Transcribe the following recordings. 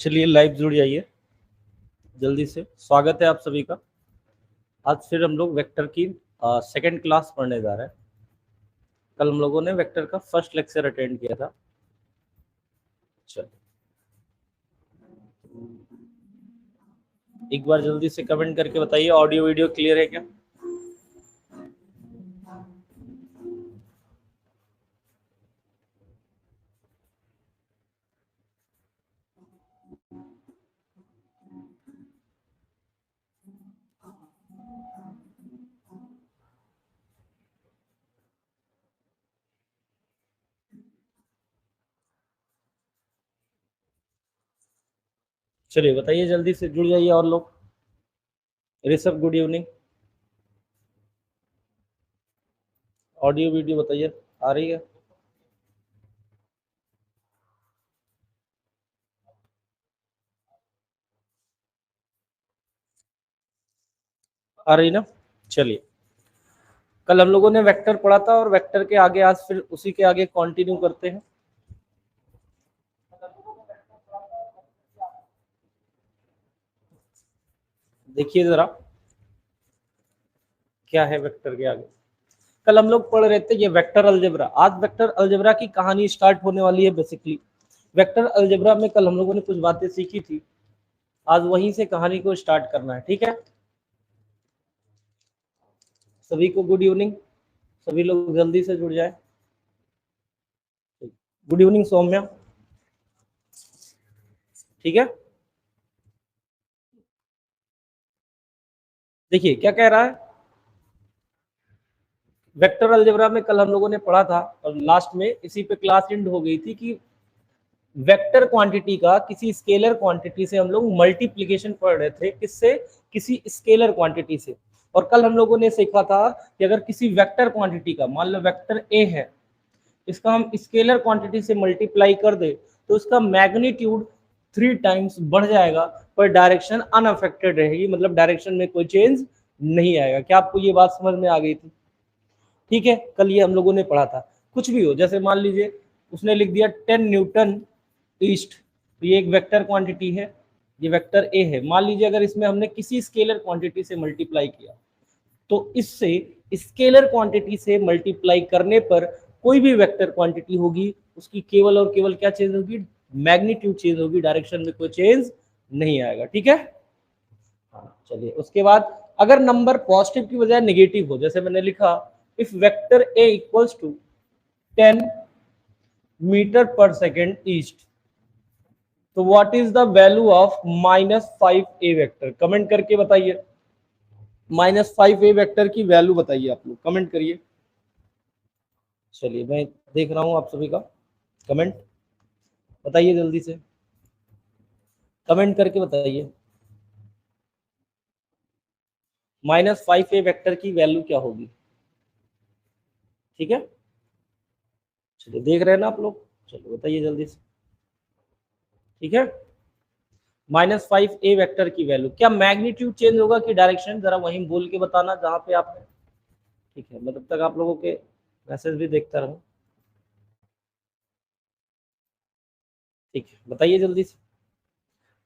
चलिए लाइव जुड़ जाइए जल्दी से। स्वागत है आप सभी का। आज फिर हम लोग वेक्टर की सेकंड क्लास पढ़ने जा रहे हैं। कल हम लोगों ने वेक्टर का फर्स्ट लेक्चर अटेंड किया था। चलो एक बार जल्दी से कमेंट करके बताइए ऑडियो वीडियो क्लियर है क्या। चलिए बताइए जल्दी से, जुड़ जाइए और लोग। Rishabh good evening. Audio video बताइए आ रही है। आ रही ना। चलिए कल हम लोगों ने वेक्टर पढ़ा था और वेक्टर के आगे आज फिर उसी के आगे कंटिन्यू करते हैं। देखिए जरा क्या है वेक्टर के आगे। कल हम लोग पढ़ रहे थे ये वेक्टर अलजेब्रा। आज वेक्टर अलजेब्रा की कहानी स्टार्ट होने वाली है। बेसिकली वेक्टर अलजेब्रा में कल हम लोगों ने कुछ बातें सीखी थी, आज वहीं से कहानी को स्टार्ट करना है। ठीक है, सभी को गुड इवनिंग। सभी लोग जल्दी से जुड़ जाए। Good evening Saumya. ठीक है, देखिए क्या कह रहा है। वेक्टर अलजेब्रा में कल हम लोगों ने पढ़ा था और लास्ट में इसी पे क्लास एंड हो गई थी कि वेक्टर क्वांटिटी का किसी स्केलर क्वांटिटी से हम लोग मल्टीप्लिकेशन पढ़ रहे थे। किससे? किसी स्केलर क्वांटिटी से। और कल हम लोगों ने सीखा था कि अगर किसी वेक्टर क्वांटिटी का, मान लो वेक्टर ए है, इसका हम स्केलर क्वांटिटी से मल्टीप्लाई कर दे तो उसका मैग्नीट्यूड 3 टाइम्स बढ़ जाएगा, पर डायरेक्शन अनअफेक्टेड रहेगी, मतलब डायरेक्शन में कोई चेंज नहीं आएगा। क्या आपको ये बात समझ में आ गई थी? ठीक है, कल ये हम लोगों ने पढ़ा था। कुछ भी हो, जैसे मान लीजिए उसने लिख दिया 10 न्यूटन ईस्ट, तो ये एक वेक्टर क्वांटिटी है, ये वेक्टर ए है। मान लीजिए अगर इसमें हमने किसी स्केलर क्वांटिटी से मल्टीप्लाई किया तो इससे स्केलर क्वांटिटी से मल्टीप्लाई करने पर कोई भी वेक्टर क्वांटिटी होगी उसकी केवल और केवल क्या चेंज होगी? मैग्नीट्यूड चेंज होगी, डायरेक्शन में कोई चेंज नहीं आएगा। ठीक है, चलिए उसके बाद अगर नंबर पॉजिटिव की बजाय नेगेटिव हो, जैसे मैंने लिखा if vector A equals to 10 metre per second east, तो what is the value of -5a vector? Comment करके बताइए। -5a वेक्टर की वैल्यू बताइए आप लोग, कमेंट करिए। चलिए मैं देख रहा हूं आप सभी का कमेंट, बताइए जल्दी से, कमेंट करके बताइए -5a वेक्टर की वैल्यू क्या होगी। ठीक है, चलिए देख रहे हैं ना आप लोग, चलिए बताइए जल्दी से। ठीक है, -5a वेक्टर की वैल्यू, क्या मैग्नीट्यूड चेंज होगा कि डायरेक्शन? जरा वहीं बोल के बताना जहां पे आपने। ठीक है, मैं तब तक आप लोगों के मैसेज भी देखता रहूं। ठीक है, बताइए जल्दी से।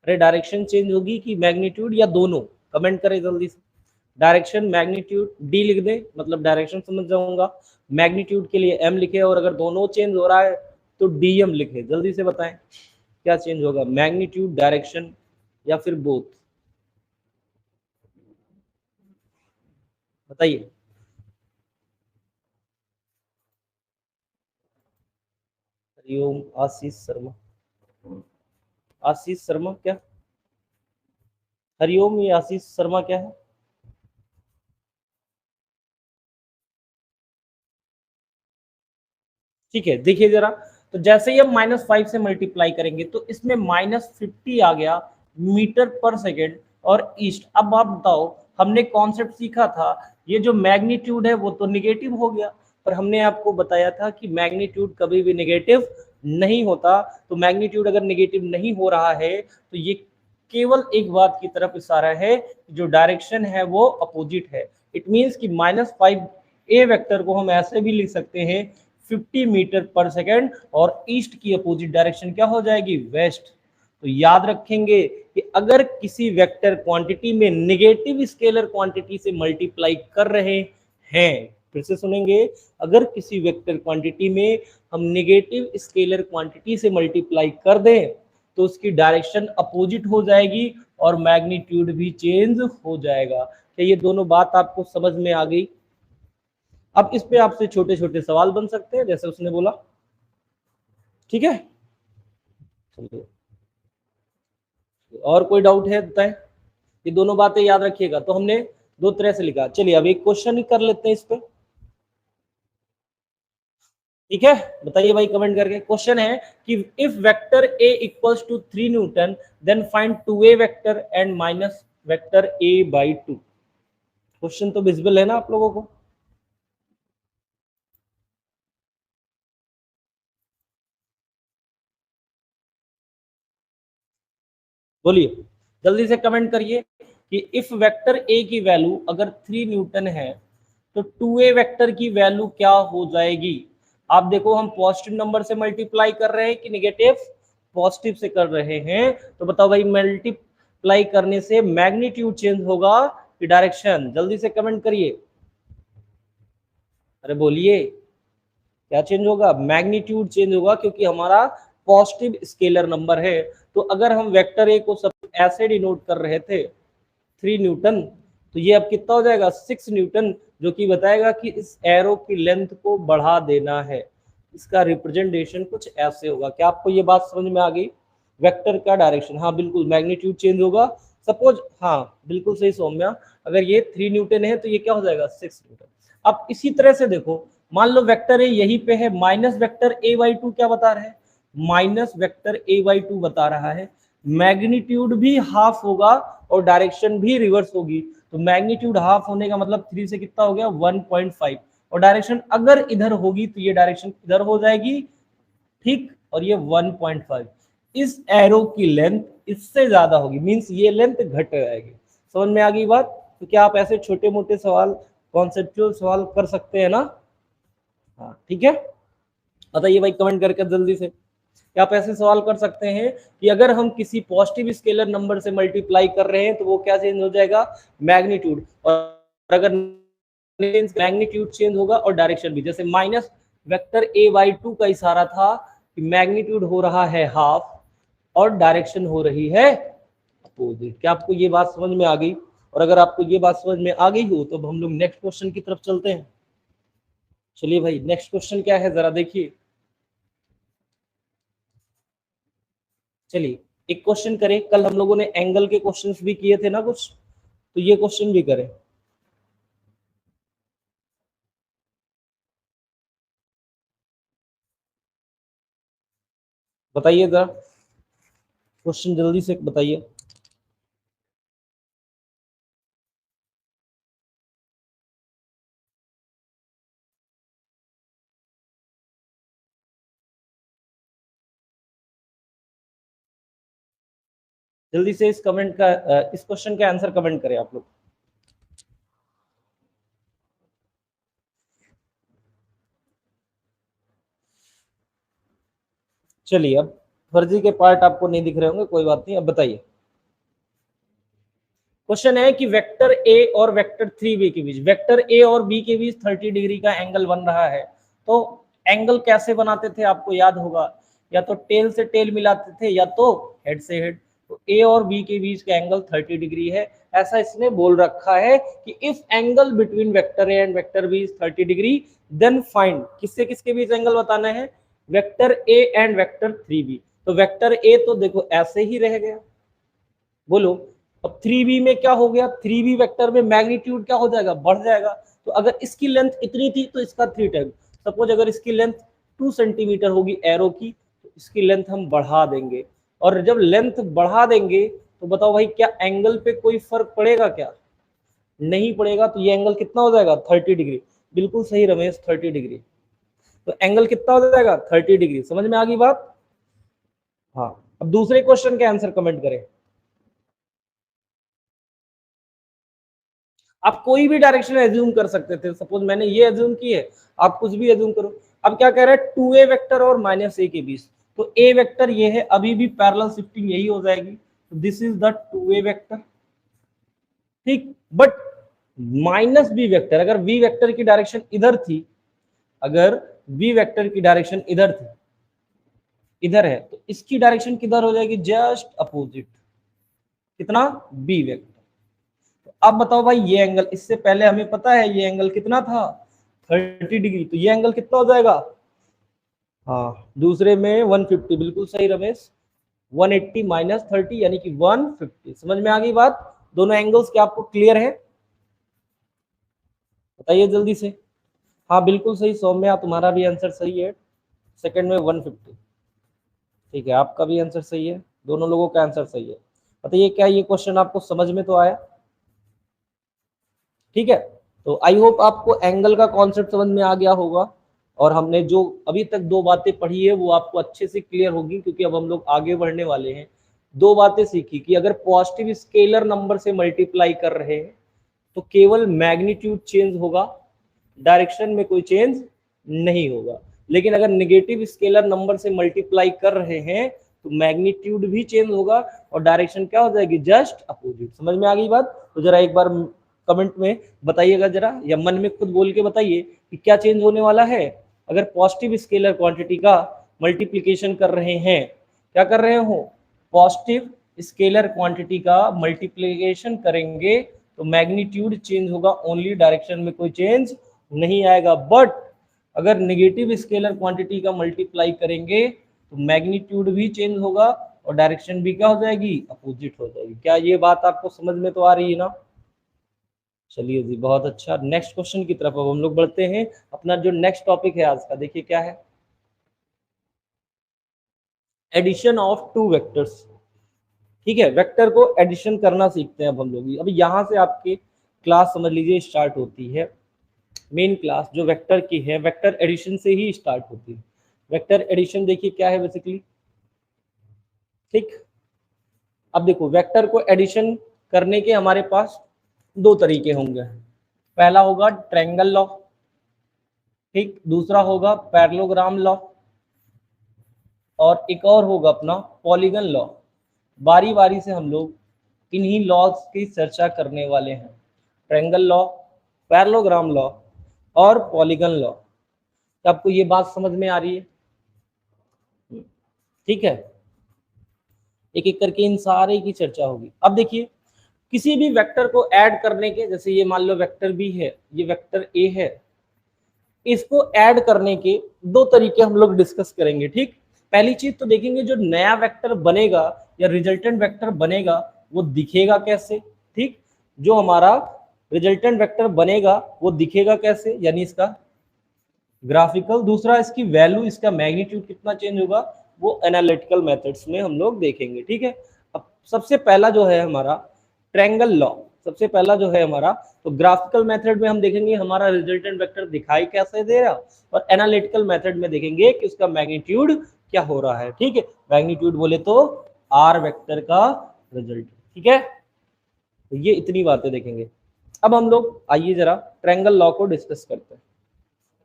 अरे डायरेक्शन चेंज होगी कि मैग्नीट्यूड, या दोनों? कमेंट करें जल्दी से। डायरेक्शन मैग्नीट्यूड डी लिख दे, मतलब डायरेक्शन समझ जाऊंगा। मैग्नीट्यूड के लिए एम लिखे, और अगर दोनों चेंज हो रहा है तो डी एम लिखे। जल्दी से बताएं क्या चेंज होगा, मैग्नीट्यूड, डायरेक्शन, या फिर बोथ? बताइए। हरिओम आशीष शर्मा। आशीष शर्मा क्या? हरिओम, ये आशीष शर्मा क्या है? ठीक है, देखिए जरा, तो जैसे ही हम -5 से मल्टीप्लाई करेंगे तो इसमें -50 आ गया मीटर पर सेकेंड और ईस्ट। अब आप बताओ, हमने कॉन्सेप्ट सीखा था ये जो मैग्नीट्यूड है वो तो निगेटिव हो गया, पर हमने आपको बताया था कि मैग्नीट्यूड कभी भी निगेटिव नहीं होता। तो मैग्नीट्यूड अगर निगेटिव नहीं हो रहा है तो ये केवल एक बात की तरफ इशारा है, जो डायरेक्शन है वो अपोजिट है। इट मीन्स कि -5a वेक्टर को हम ऐसे भी लिख सकते हैं 50 मीटर पर सेकेंड, और ईस्ट की अपोजिट डायरेक्शन क्या हो जाएगी? वेस्ट। तो याद रखेंगे कि अगर किसी वेक्टर क्वांटिटी में नेगेटिव स्केलर क्वांटिटी से मल्टीप्लाई कर रहे हैं, फिर से सुनेंगे, अगर किसी वेक्टर क्वांटिटी में हम नेगेटिव स्केलर क्वांटिटी से मल्टीप्लाई कर दें तो उसकी डायरेक्शन अपोजिट हो जाएगी और मैग्नीट्यूड भी चेंज हो जाएगा। क्या ये दोनों बात आपको समझ में आ गई? अब इस पे आपसे छोटे छोटे सवाल बन सकते हैं जैसे उसने बोला, ठीक है। चलिए, और कोई डाउट है बताएं। ये दोनों बातें याद रखिएगा। तो हमने दो तरह से लिखा। चलिए अब एक क्वेश्चन ही कर लेते हैं इस पे, ठीक है। बताइए भाई कमेंट करके। क्वेश्चन है कि if vector a equals to 3 newton then find 2a vector and minus vector a by 2। Question तो विजिबल है ना आप लोगों को? बोलिए जल्दी से कमेंट करिए कि इफ वेक्टर a की वैल्यू अगर 3 न्यूटन है तो 2a वेक्टर की वैल्यू क्या हो जाएगी। आप देखो हम पॉजिटिव नंबर से मल्टीप्लाई कर रहे हैं कि नेगेटिव पॉजिटिव से कर रहे हैं। तो बताओ भाई मल्टीप्लाई करने से मैग्नीट्यूड चेंज होगा कि डायरेक्शन? जल्दी से कमेंट करिए। अरे बोलिए क्या चेंज होगा? मैग्नीट्यूड चेंज होगा क्योंकि हमारा पॉजिटिव स्केलर नंबर है। तो अगर हम वेक्टर ए को सब ऐसे डिनोट कर रहे थे 3 न्यूटन, तो ये अब कितना हो जाएगा 6 न्यूटन, जो कि बताएगा कि इस एरो की लेंथ को बढ़ा देना है। इसका रिप्रेजेंटेशन कुछ ऐसे होगा। क्या आपको ये बात समझ में आ गई? वेक्टर का डायरेक्शन, हाँ बिल्कुल मैग्नीट्यूड चेंज होगा। सपोज, हाँ बिल्कुल सही सौम्या, अगर ये 3 न्यूटन है तो ये क्या हो जाएगा 6 न्यूटन। अब इसी तरह से देखो, मान लो वेक्टर ए यहीं पे है, माइनस वेक्टर ए बाई 2 क्या बता रहा है? माइनस वेक्टर ए बाई 2 बता रहा है। मैग्नीट्यूड भी हाफ होगा और डायरेक्शन भी रिवर्स होगी। तो मैग्नीट्यूड हाफ होने का मतलब 3 से कितना हो गया 1.5, और डायरेक्शन अगर इधर होगी तो ये डायरेक्शन इधर हो जाएगी, ठीक, और ये 1.5। इस एरो की लेंथ इससे ज्यादा होगी, मींस ये लेंथ घट जाएगी। समझ में आ गई बात? तो क्या आप ऐसे छोटे मोटे सवाल, कॉन्सेप्चुअल सवाल कर सकते हैं ना? हाँ ठीक है। बताइए भाई कमेंट करके जल्दी से, क्या आप ऐसे सवाल कर सकते हैं कि अगर हम किसी पॉजिटिव स्केलर नंबर से मल्टीप्लाई कर रहे हैं तो वो क्या चेंज हो जाएगा? मैग्नीट्यूड। और अगर मैग्नीट्यूड चेंज होगा और डायरेक्शन भी। जैसे माइनस वेक्टर a बाई 2 का इशारा था कि मैग्नीट्यूड हो रहा है हाफ और डायरेक्शन हो रही है अपोजिट। क्या आपको ये बात समझ में आ गई? और अगर आपको ये बात समझ में आ गई हो तो हम लोग नेक्स्ट क्वेश्चन की तरफ चलते हैं। चलिए भाई नेक्स्ट क्वेश्चन क्या है जरा देखिए। चलिए एक क्वेश्चन करें, कल हम लोगों ने एंगल के क्वेश्चंस भी किए थे ना कुछ, तो ये क्वेश्चन भी करें। बताइए जरा क्वेश्चन जल्दी से बताइए। जल्दी से इस कमेंट का इस क्वेश्चन का आंसर कमेंट करें आप लोग। चलिए अब फर्जी के पार्ट आपको नहीं दिख रहे होंगे, कोई बात नहीं। अब बताइए क्वेश्चन है कि वेक्टर ए और वेक्टर 3b के बीच, वेक्टर ए और बी के बीच 30 डिग्री का एंगल बन रहा है। तो एंगल कैसे बनाते थे आपको याद होगा, या तो टेल से टेल मिलाते थे या तो हेड से हेड। तो ए और बी के बीच का एंगल 30 डिग्री है, ऐसा इसने बोल रखा है कि if angle between vector A and vector B is 30 degree then find, किससे किसके बीच एंगल बताना है? Vector A and vector 3b। तो वेक्टर ए तो देखो ऐसे ही रह गया, बोलो। अब 3b में क्या हो गया? 3b वेक्टर में मैग्नीट्यूड क्या हो जाएगा? बढ़ जाएगा। तो अगर इसकी लेंथ इतनी थी तो इसका 3 टाइम। सपोज अगर इसकी लेंथ 2 सेंटीमीटर होगी एरो की, तो इसकी लेंथ हम बढ़ा देंगे। और जब लेंथ बढ़ा देंगे तो बताओ भाई क्या एंगल पे कोई फर्क पड़ेगा क्या? नहीं पड़ेगा। तो ये एंगल कितना हो जाएगा? 30 डिग्री। बिल्कुल सही रमेश, 30 डिग्री। तो एंगल कितना हो जाएगा? 30 डिग्री। समझ में आ गई बात? हाँ। अब दूसरे क्वेश्चन के आंसर कमेंट करें। आप कोई भी डायरेक्शन एज्यूम कर सकते थे। सपोज मैंने ये एज्यूम की है, आप कुछ भी एज्यूम करो। अब क्या कह रहा है? 2a वेक्टर और -a के बीच। तो ए वेक्टर ये है, अभी भी पैरेलल शिफ्टिंग यही हो जाएगी, तो this is the 2a vector, ठीक। बट माइनस बी वेक्टर, अगर वी वेक्टर की डायरेक्शन इधर थी, अगर वी वेक्टर की डायरेक्शन इधर थी, इधर है, तो इसकी डायरेक्शन किधर हो जाएगी, जस्ट अपोजिट, कितना, बी वेक्टर। तो अब बताओ भाई ये एंगल, इससे पहले हमें पता है ये एंगल कितना था, 30 डिग्री, तो ये एंगल कितना हो जाएगा, हाँ दूसरे में 150, बिल्कुल सही रमेश, 180 माइनस 30 यानी कि 150। समझ में आ गई बात, दोनों एंगल्स क्या आपको क्लियर है, बताइए जल्दी से। हाँ बिल्कुल सही सौम्या, तुम्हारा भी आंसर सही है, सेकंड में 150, ठीक है, आपका भी आंसर सही है, दोनों लोगों का आंसर सही है। बताइए क्या ये क्वेश्चन आपको समझ में तो आया, ठीक है। तो आई होप आपको एंगल का कॉन्सेप्ट समझ में आ गया होगा, और हमने जो अभी तक दो बातें पढ़ी है वो आपको अच्छे से क्लियर होगी, क्योंकि अब हम लोग आगे बढ़ने वाले हैं। दो बातें सीखी कि अगर पॉजिटिव स्केलर नंबर से मल्टीप्लाई कर रहे हैं तो केवल मैग्नीट्यूड चेंज होगा, डायरेक्शन में कोई चेंज नहीं होगा। लेकिन अगर नेगेटिव स्केलर नंबर से मल्टीप्लाई कर रहे हैं तो मैग्नीट्यूड भी चेंज होगा और डायरेक्शन क्या हो जाएगी, जस्ट अपोजिट। समझ में आ गई बात, तो जरा एक बार कमेंट में बताइएगा जरा, या मन में खुद बोल के बताइए कि क्या चेंज होने वाला है। अगर पॉजिटिव स्केलर क्वांटिटी का मल्टीप्लिकेशन कर रहे हैं, क्या कर रहे हो, पॉजिटिव स्केलर क्वांटिटी का मल्टीप्लिकेशन करेंगे तो मैग्नीट्यूड चेंज होगा ओनली, डायरेक्शन में कोई चेंज नहीं आएगा। बट अगर नेगेटिव स्केलर क्वांटिटी का मल्टीप्लाई करेंगे तो मैग्नीट्यूड भी चेंज होगा और डायरेक्शन भी क्या हो जाएगी, अपोजिट हो जाएगी। क्या ये बात आपको समझ में तो आ रही है ना, चलिए जी बहुत अच्छा। नेक्स्ट क्वेश्चन की तरफ अब हम लोग बढ़ते हैं। अपना जो नेक्स्ट टॉपिक है आज का, देखिए क्या है, एडिशन ऑफ टू वेक्टर्स, ठीक है। वेक्टर को एडिशन करना सीखते हैं अब हम लोग। अब यहाँ से आपकी क्लास समझ लीजिए स्टार्ट होती है, मेन क्लास जो वेक्टर की है, वेक्टर एडिशन से ही स्टार्ट होती है। वेक्टर एडिशन देखिए क्या है बेसिकली, ठीक। अब देखो वेक्टर को एडिशन करने के हमारे पास दो तरीके होंगे, पहला होगा ट्रायंगल लॉ, ठीक, दूसरा होगा पैरेललोग्राम लॉ, और एक और होगा अपना पॉलीगन लॉ। बारी बारी से हम लोग इन्हीं लॉज की चर्चा करने वाले हैं, ट्रायंगल लॉ, पैरेललोग्राम लॉ और पॉलीगन लॉ। तो आपको ये बात समझ में आ रही है, ठीक है। एक एक करके इन सारे की चर्चा होगी। अब देखिए किसी भी वेक्टर को ऐड करने के, जैसे ये मान लो वेक्टर बी है, ये वेक्टर ए है, इसको ऐड करने के दो तरीके हम लोग डिस्कस करेंगे, ठीक। पहली चीज तो देखेंगे जो नया वेक्टर बनेगा या रिजल्टेंट वेक्टर बनेगा वो दिखेगा कैसे, ठीक। जो हमारा रिजल्टेंट वेक्टर बनेगा वो दिखेगा कैसे, यानी इसका ग्राफिकल। दूसरा इसकी वैल्यू, इसका मैग्नीट्यूड कितना चेंज होगा, वो एनालिटिकल मेथड्स में हम लोग देखेंगे, ठीक है। अब सबसे पहला जो है हमारा ट्रायंगल लॉ, सबसे पहला जो है हमारा, तो ग्राफिकल मेथड में हम देखेंगे हमारा रिजल्टेंट वेक्टर दिखाई कैसे दे रहा, और एनालिटिकल मेथड में देखेंगे कि उसका मैग्नीट्यूड क्या हो रहा है, ठीक है। मैग्नीट्यूड बोले तो आर वेक्टर का रिजल्ट, ठीक है। तो ये इतनी बातें देखेंगे। अब हम लोग आइए जरा ट्रायंगल लॉ को डिस्कस करते हैं,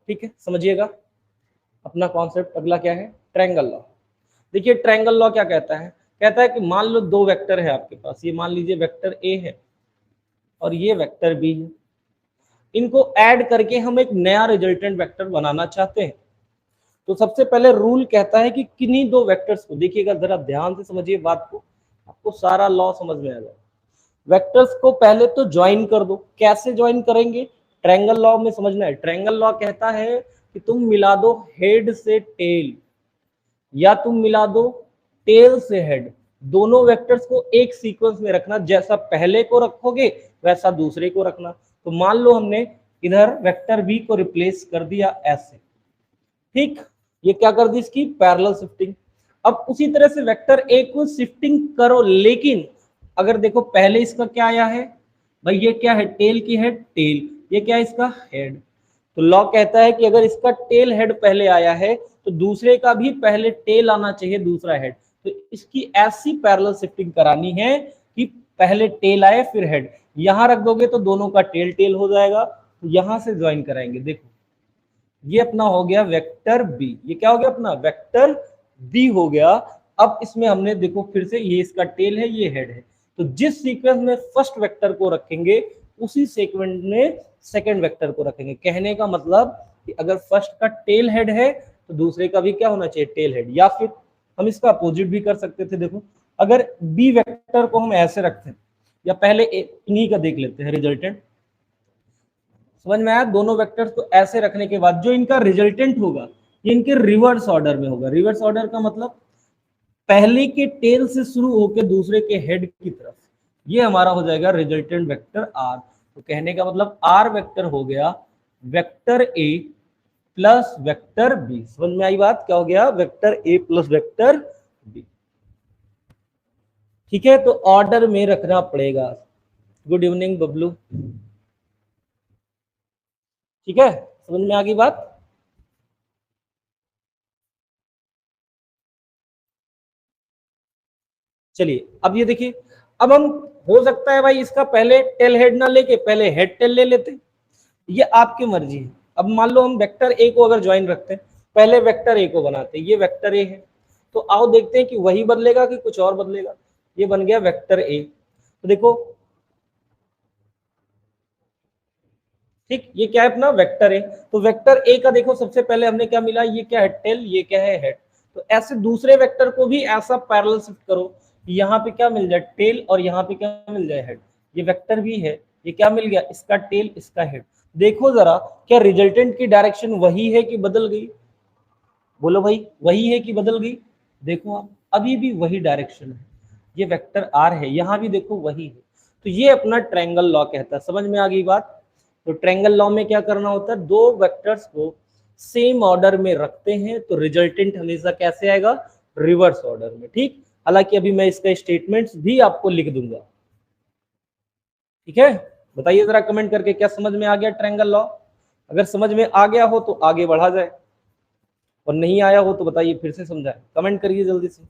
ठीक है। समझिएगा अपना कॉन्सेप्ट अगला क्या है, ट्रायंगल लॉ। देखिए ट्रायंगल लॉ क्या कहता है, कहता है कि मान लो दो वेक्टर है आपके पास, ये मान लीजिए वेक्टर ए है और ये वेक्टर बी है, इनको ऐड करके हम एक नया रिजल्टेंट वेक्टर बनाना चाहते हैं। तो सबसे पहले रूल कहता है कि किन्हीं दो वेक्टर्स को, देखिएगा जरा ध्यान से समझिए बात को, आपको सारा लॉ समझ में आ जाए। वेक्टर्स को पहले तो ज्वाइन कर दो, कैसे ज्वाइन करेंगे, ट्रायंगल लॉ में समझना है। ट्रायंगल लॉ कहता है कि तुम मिला दो हेड से टेल, या तुम मिला दो टेल से हेड, दोनों वेक्टर्स को एक सीक्वेंस में रखना, जैसा पहले को रखोगे वैसा दूसरे को रखना। तो मान लो हमने इधर वेक्टर बी को रिप्लेस कर दिया ऐसे, ठीक, ये क्या कर दी, इसकी पैरेलल शिफ्टिंग। अब उसी तरह से वेक्टर ए को शिफ्टिंग करो, लेकिन अगर देखो पहले इसका क्या आया है भाई, ये क्या है, टेल की हेड, टेल, ये क्या है इसका हेड। तो लॉ कहता है कि अगर इसका टेल हेड पहले आया है तो दूसरे का भी पहले टेल आना चाहिए, दूसरा हेड। तो इसकी ऐसी पैरेलल शिफ्टिंग करानी है कि पहले टेल आए फिर हेड। यहां रख दोगे तो दोनों का टेल टेल हो जाएगा, तो यहां से ज्वाइन कराएंगे। देखो ये अपना हो गया वेक्टर बी, ये क्या हो गया अपना वेक्टर बी हो गया। अब इसमें हमने देखो फिर से ये इसका टेल है, ये हेड है, तो जिस सीक्वेंस में फर्स्ट वेक्टर को रखेंगे उसी सीक्वेंस में सेकंड वेक्टर को रखेंगे। कहने का मतलब कि अगर फर्स्ट का टेल हेड है तो दूसरे का भी क्या होना चाहिए, टेल हेड। या फिर हम इसका अपोजिट भी कर सकते थे। देखो अगर बी वेक्टर को हम ऐसे रखते हैं, या पहले इन्हीं का देख लेते हैं रिजल्टेंट, समझ में आया। दोनों वेक्टर्स को ऐसे रखने के बाद जो इनका रिजल्टेंट होगा ये इनके रिवर्स ऑर्डर में होगा। रिवर्स ऑर्डर का मतलब पहले के टेल से शुरू होकर दूसरे के हेड की तरफ, ये हमारा हो जाएगा रिजल्टेंट वेक्टर आर। तो कहने का मतलब आर वेक्टर हो गया vector A plus vector B. समझ में आई बात, क्या हो गया, vector A plus vector B. ठीक है, तो ऑर्डर में रखना पड़ेगा। गुड इवनिंग बबलू, ठीक है, समझ में आ गई बात। चलिए अब ये देखिए, अब हम हो सकता है भाई इसका पहले टेल हेड ना लेके पहले हेड टेल ले लेते, ये आपकी मर्जी है। अब मान लो हम वेक्टर ए को अगर ज्वाइन रखते हैं, पहले वेक्टर ए को बनाते हैं, ये वेक्टर ए है, तो आओ देखते हैं कि वही बदलेगा कि कुछ और बदलेगा। ये बन गया वेक्टर ए, तो देखो ठीक, ये क्या है अपना वेक्टर ए। तो वेक्टर ए का देखो सबसे पहले हमने क्या मिला, ये क्या है टेल, ये क्या है हेड। तो ऐसे दूसरे वेक्टर को भी ऐसा पैरेलल शिफ्ट करो, यहाँ पे क्या मिल जाए टेल और यहाँ पे क्या मिल जाए हेड। ये वेक्टर भी है, ये क्या मिल गया, इसका टेल इसका हेड। देखो जरा क्या रिजल्टेंट की डायरेक्शन वही है कि बदल गई, बोलो भाई वही है कि बदल गई। देखो आप अभी भी वही डायरेक्शन है, ये वेक्टर आर है, यहाँ भी देखो वही है। तो ये अपना ट्रायंगल लॉ कहता है। समझ में आ गई बात। तो ट्रायंगल लॉ में क्या करना होता है, दो वेक्टर्स को सेम ऑर्डर में रखते हैं तो रिजल्टेंट हमेशा कैसे आएगा, रिवर्स ऑर्डर में। ठीक, हालांकि अभी मैं इसका स्टेटमेंट्स भी आपको लिख दूंगा। ठीक है, बताइए जरा कमेंट करके क्या समझ में आ गया ट्रायंगल लॉ। अगर समझ में आ गया हो तो आगे बढ़ा जाए, और नहीं आया हो तो बताइए फिर से समझाए। कमेंट करिए जल्दी से,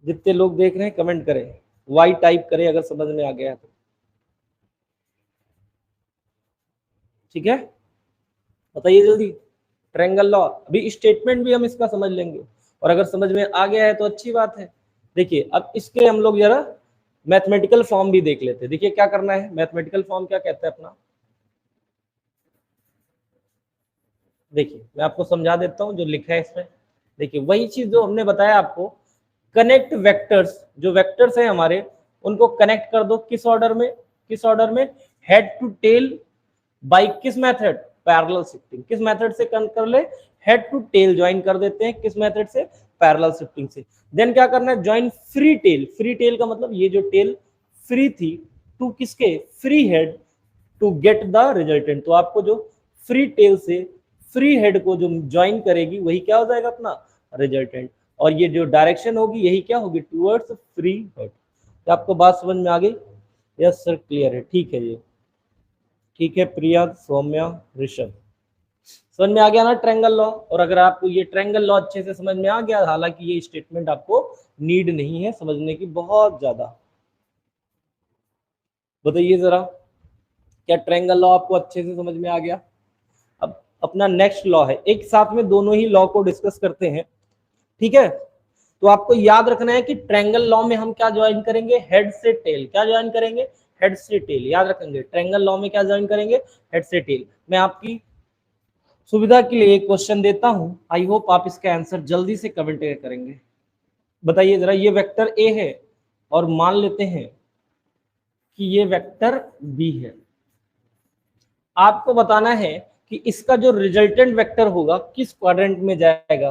जितने लोग देख रहे हैं कमेंट करें, वाई टाइप करें अगर समझ में आ गया है तो। ठीक है, बताइए जल्दी। ट्रायंगल लॉ अभी स्टेटमेंट भी हम इसका समझ लेंगे, और अगर समझ में आ गया है तो अच्छी बात है। देखिए अब इसके हम लोग जरा मैथमेटिकल फॉर्म भी देख लेते हैं। देखिए क्या करना है, मैथमेटिकल फॉर्म क्या कहता है अपना, देखिए मैं आपको समझा देता हूं जो लिखा है इसमें। देखिए वही चीज जो हमने बताया आपको, कनेक्ट वेक्टर्स, जो वेक्टर्स हैं हमारे उनको कनेक्ट कर दो किस ऑर्डर में, किस ऑर्डर में, हेड टू टेल बाय किस मेथड, पैरेलल शिफ्टिंग। किस मेथड से कर ले, हेड टू टेल ज्वाइन कर देते हैं, किस मेथड से, पैरेलल शिफ्टिंग से। देन क्या करना है, join free tail. Free tail का मतलब ये जो टेल फ्री थी टू किसके, free head, to get the resultant. तो आपको जो फ्री टेल से फ्री हेड को जो ज्वाइन करेगी वही क्या हो जाएगा अपना रिजल्टेंट, और ये जो डायरेक्शन होगी यही क्या होगी, टूवर्ड्स फ्री हेड। तो आपको बात समझ में आ गई, यस सर क्लियर है, ठीक है ये, ठीक है प्रिया, सौम्या, ऋषभ, समझ में आ गया ना ट्रायंगल लॉ। और अगर आपको ये ट्रायंगल लॉ अच्छे से समझ में आ गया, हालांकि ये स्टेटमेंट आपको नीड नहीं है समझने की बहुत ज्यादा, बताइए जरा क्या ट्रायंगल लॉ आपको अच्छे से समझ में आ गया। अब अपना नेक्स्ट लॉ है, एक साथ में दोनों ही लॉ को डिस्कस करते हैं। ठीक है, तो आपको याद रखना है कि ट्रायंगल लॉ में हम क्या ज्वाइन करेंगे, हेड से टेल। क्या ज्वाइन करेंगे, हेड से टेल, याद रखेंगे ट्रायंगल लॉ में क्या ज्वाइन करेंगे, हेड से टेल। मैं आपकी सुविधा के लिए एक क्वेश्चन देता हूं, आई होप आप इसका आंसर जल्दी से कमेंट करेंगे। बताइए जरा, ये वेक्टर ए है और मान लेते हैं कि ये वेक्टर बी है। आपको बताना है कि इसका जो रिजल्टेंट वेक्टर होगा किस क्वाड्रेंट में जाएगा,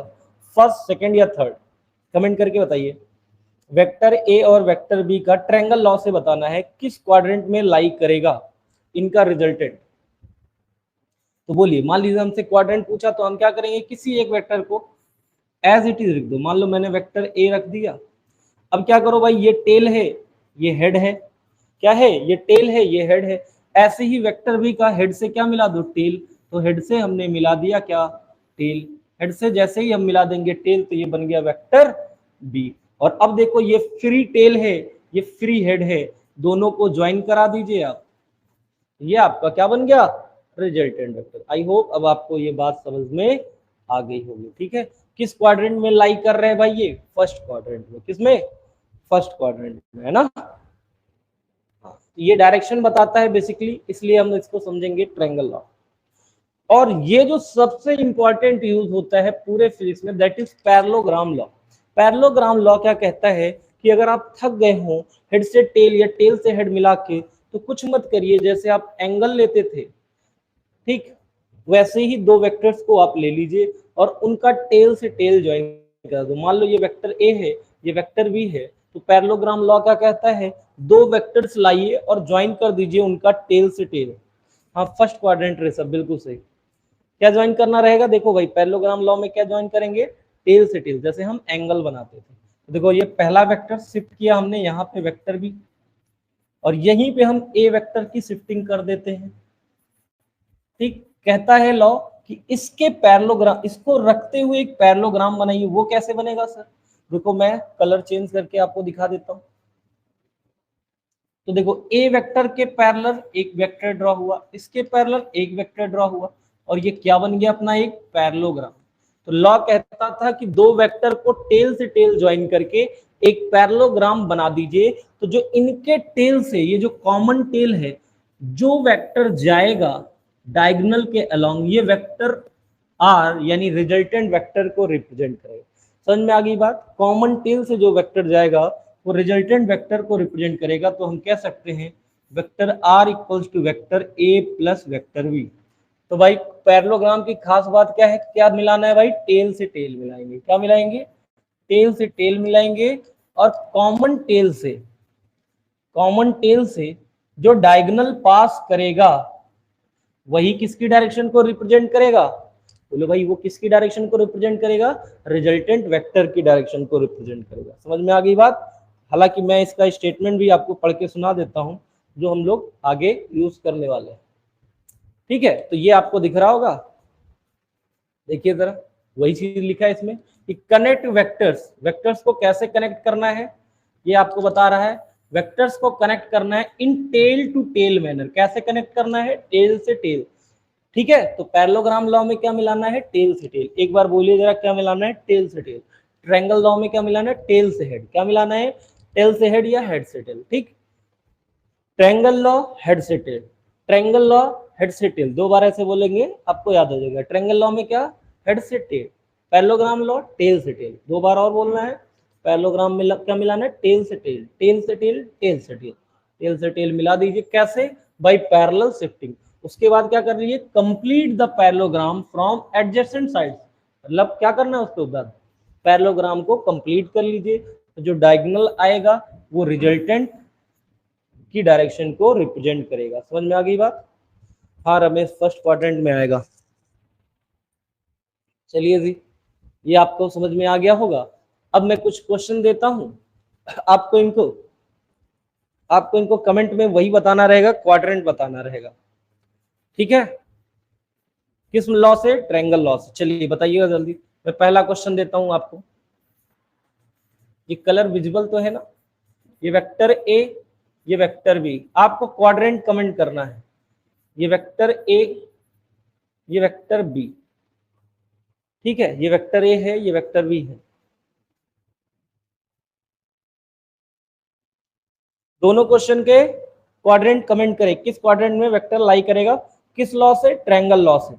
फर्स्ट, सेकंड या थर्ड। कमेंट करके बताइए। वेक्टर ए और वेक्टर बी का ट्रायंगल लॉ से बताना है किस क्वाड्रेंट में लाई करेगा इनका रिजल्टेंट। तो बोलिए, मान लीजिए हमसे क्वाड्रेंट पूछा तो हम क्या करेंगे, किसी एक वेक्टर को एज इट इज रख दो। मान लो मैंने वेक्टर ए रख दिया, अब क्या करो भाई, ये टेल है ये हेड है, क्या है ये टेल है ये हेड है। ऐसे ही वेक्टर बी का हेड से क्या मिला दो, टेल। तो हेड से हमने मिला दिया क्या, टेल। हेड से जैसे ही हम मिला देंगे टेल तो ये बन गया वेक्टर बी। और अब देखो ये फ्री टेल है ये फ्री हेड है, दोनों को ज्वाइन करा दीजिए आप, ये आपका क्या बन गया, रिजल्टेंट वेक्टर। आई होप अब आपको ये बात समझ में आ गई होगी। ठीक है, किस क्वाड्रेंट में लाई कर रहे हैं भाई? ये फर्स्ट क्वाड्रेंट में। किसमें? फर्स्ट क्वाड्रेंट में, है ना। हाँ, ये डायरेक्शन बताता है बेसिकली, इसलिए हम इसको समझेंगे ट्रायंगल लॉ। और ये जो सबसे इंपॉर्टेंट यूज होता है पूरे फिजिक्स में, that is parallelogram law. Parallelogram law क्या कहता है कि अगर आप थक गए हो हेड से टेल या टेल से हेड मिला के, तो कुछ मत करिए, जैसे आप एंगल लेते थे, ठीक, वैसे ही दो वेक्टर्स को आप ले लीजिए और उनका टेल से टेल ज्वाइन कर दो। मान लो ये वेक्टर ए है, ये वेक्टर बी है, तो पैरेललोग्राम लॉ क्या कहता है? दो वेक्टर्स लाइए और ज्वाइन कर दीजिए उनका टेल से टेल। हाँ, फर्स्ट क्वाड्रेंट रे सब बिल्कुल सही। क्या ज्वाइन करना रहेगा? देखो भाई, पैरेललोग्राम लॉ में क्या ज्वाइन करेंगे? टेल से टेल, जैसे हम एंगल बनाते थे। तो देखो, ये पहला वेक्टर शिफ्ट किया हमने यहाँ पे वेक्टर बी, और यहीं पे हम ए वेक्टर की शिफ्टिंग कर देते हैं। ठीक, कहता है लॉ कि इसके पैरेललोग्राम, इसको रखते हुए एक पैरेललोग्राम बनाइए। वो कैसे बनेगा सर? देखो, मैं कलर चेंज करके आपको दिखा देता हूं। तो देखो, ए वेक्टर के पैरेलल एक वेक्टर ड्रॉ हुआ, इसके पैरेलल एक वेक्टर ड्रॉ हुआ, और ये क्या बन गया? अपना एक पैरेललोग्राम। तो लॉ कहता था कि दो वेक्टर को टेल से टेल ज्वाइन करके एक पैरेललोग्राम बना दीजिए। तो जो इनके टेल से, ये जो कॉमन टेल है, जो वेक्टर जाएगा डायगोनल के अलोंग, ये वेक्टर आर यानी रिजल्टेंट वेक्टर को रिप्रेजेंट करेगा। समझ में आ गई बात? कॉमन टेल से जो वेक्टर जाएगा वो रिजल्टेंट वेक्टर को रिप्रेजेंट करेगा। तो हम कह सकते हैं vector R equals to vector A plus vector B. तो भाई, पैरेललोग्राम की खास बात क्या है? क्या मिलाना है भाई? टेल से टेल मिलाएंगे। क्या मिलाएंगे? टेल से टेल मिलाएंगे। और कॉमन टेल से जो डायगोनल पास करेगा वही किसकी डायरेक्शन को रिप्रेजेंट करेगा? बोलो भाई, वो किसकी डायरेक्शन को रिप्रेजेंट करेगा? रिजल्टेंट वेक्टर की डायरेक्शन को रिप्रेजेंट करेगा। समझ में आ गई बात? हालांकि मैं इसका स्टेटमेंट भी आपको पढ़ के सुना देता हूं, जो हम लोग आगे यूज करने वाले हैं। ठीक है, तो ये आपको दिख रहा होगा, देखिए जरा, वही चीज लिखा है इसमें कि कनेक्ट वेक्टर्स। वेक्टर्स को कैसे कनेक्ट करना है ये आपको बता रहा है। वेक्टर्स को कनेक्ट करना है इन टेल टू टेल मैनर। कैसे कनेक्ट करना है? टेल से टेल। ठीक है, तो पैरेललोग्राम लॉ में क्या मिलाना है? टेल से टेल। एक बार बोलिए जरा, क्या मिलाना है? टेल से टेल। ट्रायंगल लॉ में क्या मिलाना है? टेल से हेड। क्या मिलाना है? टेल से हेड या हेड से टेल। ठीक, ट्रायंगल लॉ हेड से टेल, ट्रायंगल लॉ हेड से टेल, दो बार ऐसे बोलेंगे आपको याद हो जाएगा। ट्रायंगल लॉ में क्या? हेड से टेल। पैरेललोग्राम लॉ टेल से टेल, दो बार और बोलना है। पैरेललोग्राम में क्या मिलाना है? टेल से टेल, टेल से टेल, टेल से टेल, टेल से टेल मिला दीजिए। कैसे? By parallel shifting. उसके बाद क्या कर लीजिए? Complete the parallelogram from adjacent sides. मतलब क्या करना है उसके बाद? पैरेललोग्राम को कंप्लीट कर लीजिए। तो जो डायगोनल आएगा वो रिजल्टेंट की डायरेक्शन को रिप्रेजेंट करेगा। समझ में आ गई बात? हाँ रमेश, फर्स्ट क्वाड्रेंट में आएगा। चलिए जी, ये आपको समझ में आ गया होगा। अब मैं कुछ क्वेश्चन देता हूं, आपको इनको कमेंट में वही बताना रहेगा, क्वाड्रेंट बताना रहेगा। ठीक है, किस लॉ से? ट्रायंगल लॉ से। चलिए बताइएगा जल्दी। मैं पहला क्वेश्चन देता हूं आपको। ये कलर विजिबल तो है ना? ये वेक्टर ए, ये वेक्टर बी, आपको क्वाड्रेंट कमेंट करना है। ये वेक्टर ए, ये वेक्टर बी। ठीक है, ये वेक्टर ए है, ये वेक्टर बी है। दोनों क्वेश्चन के क्वाड्रेंट कमेंट करें। किस क्वाड्रेंट में वेक्टर लाई करेगा? किस लॉ से? ट्रायंगल लॉ से।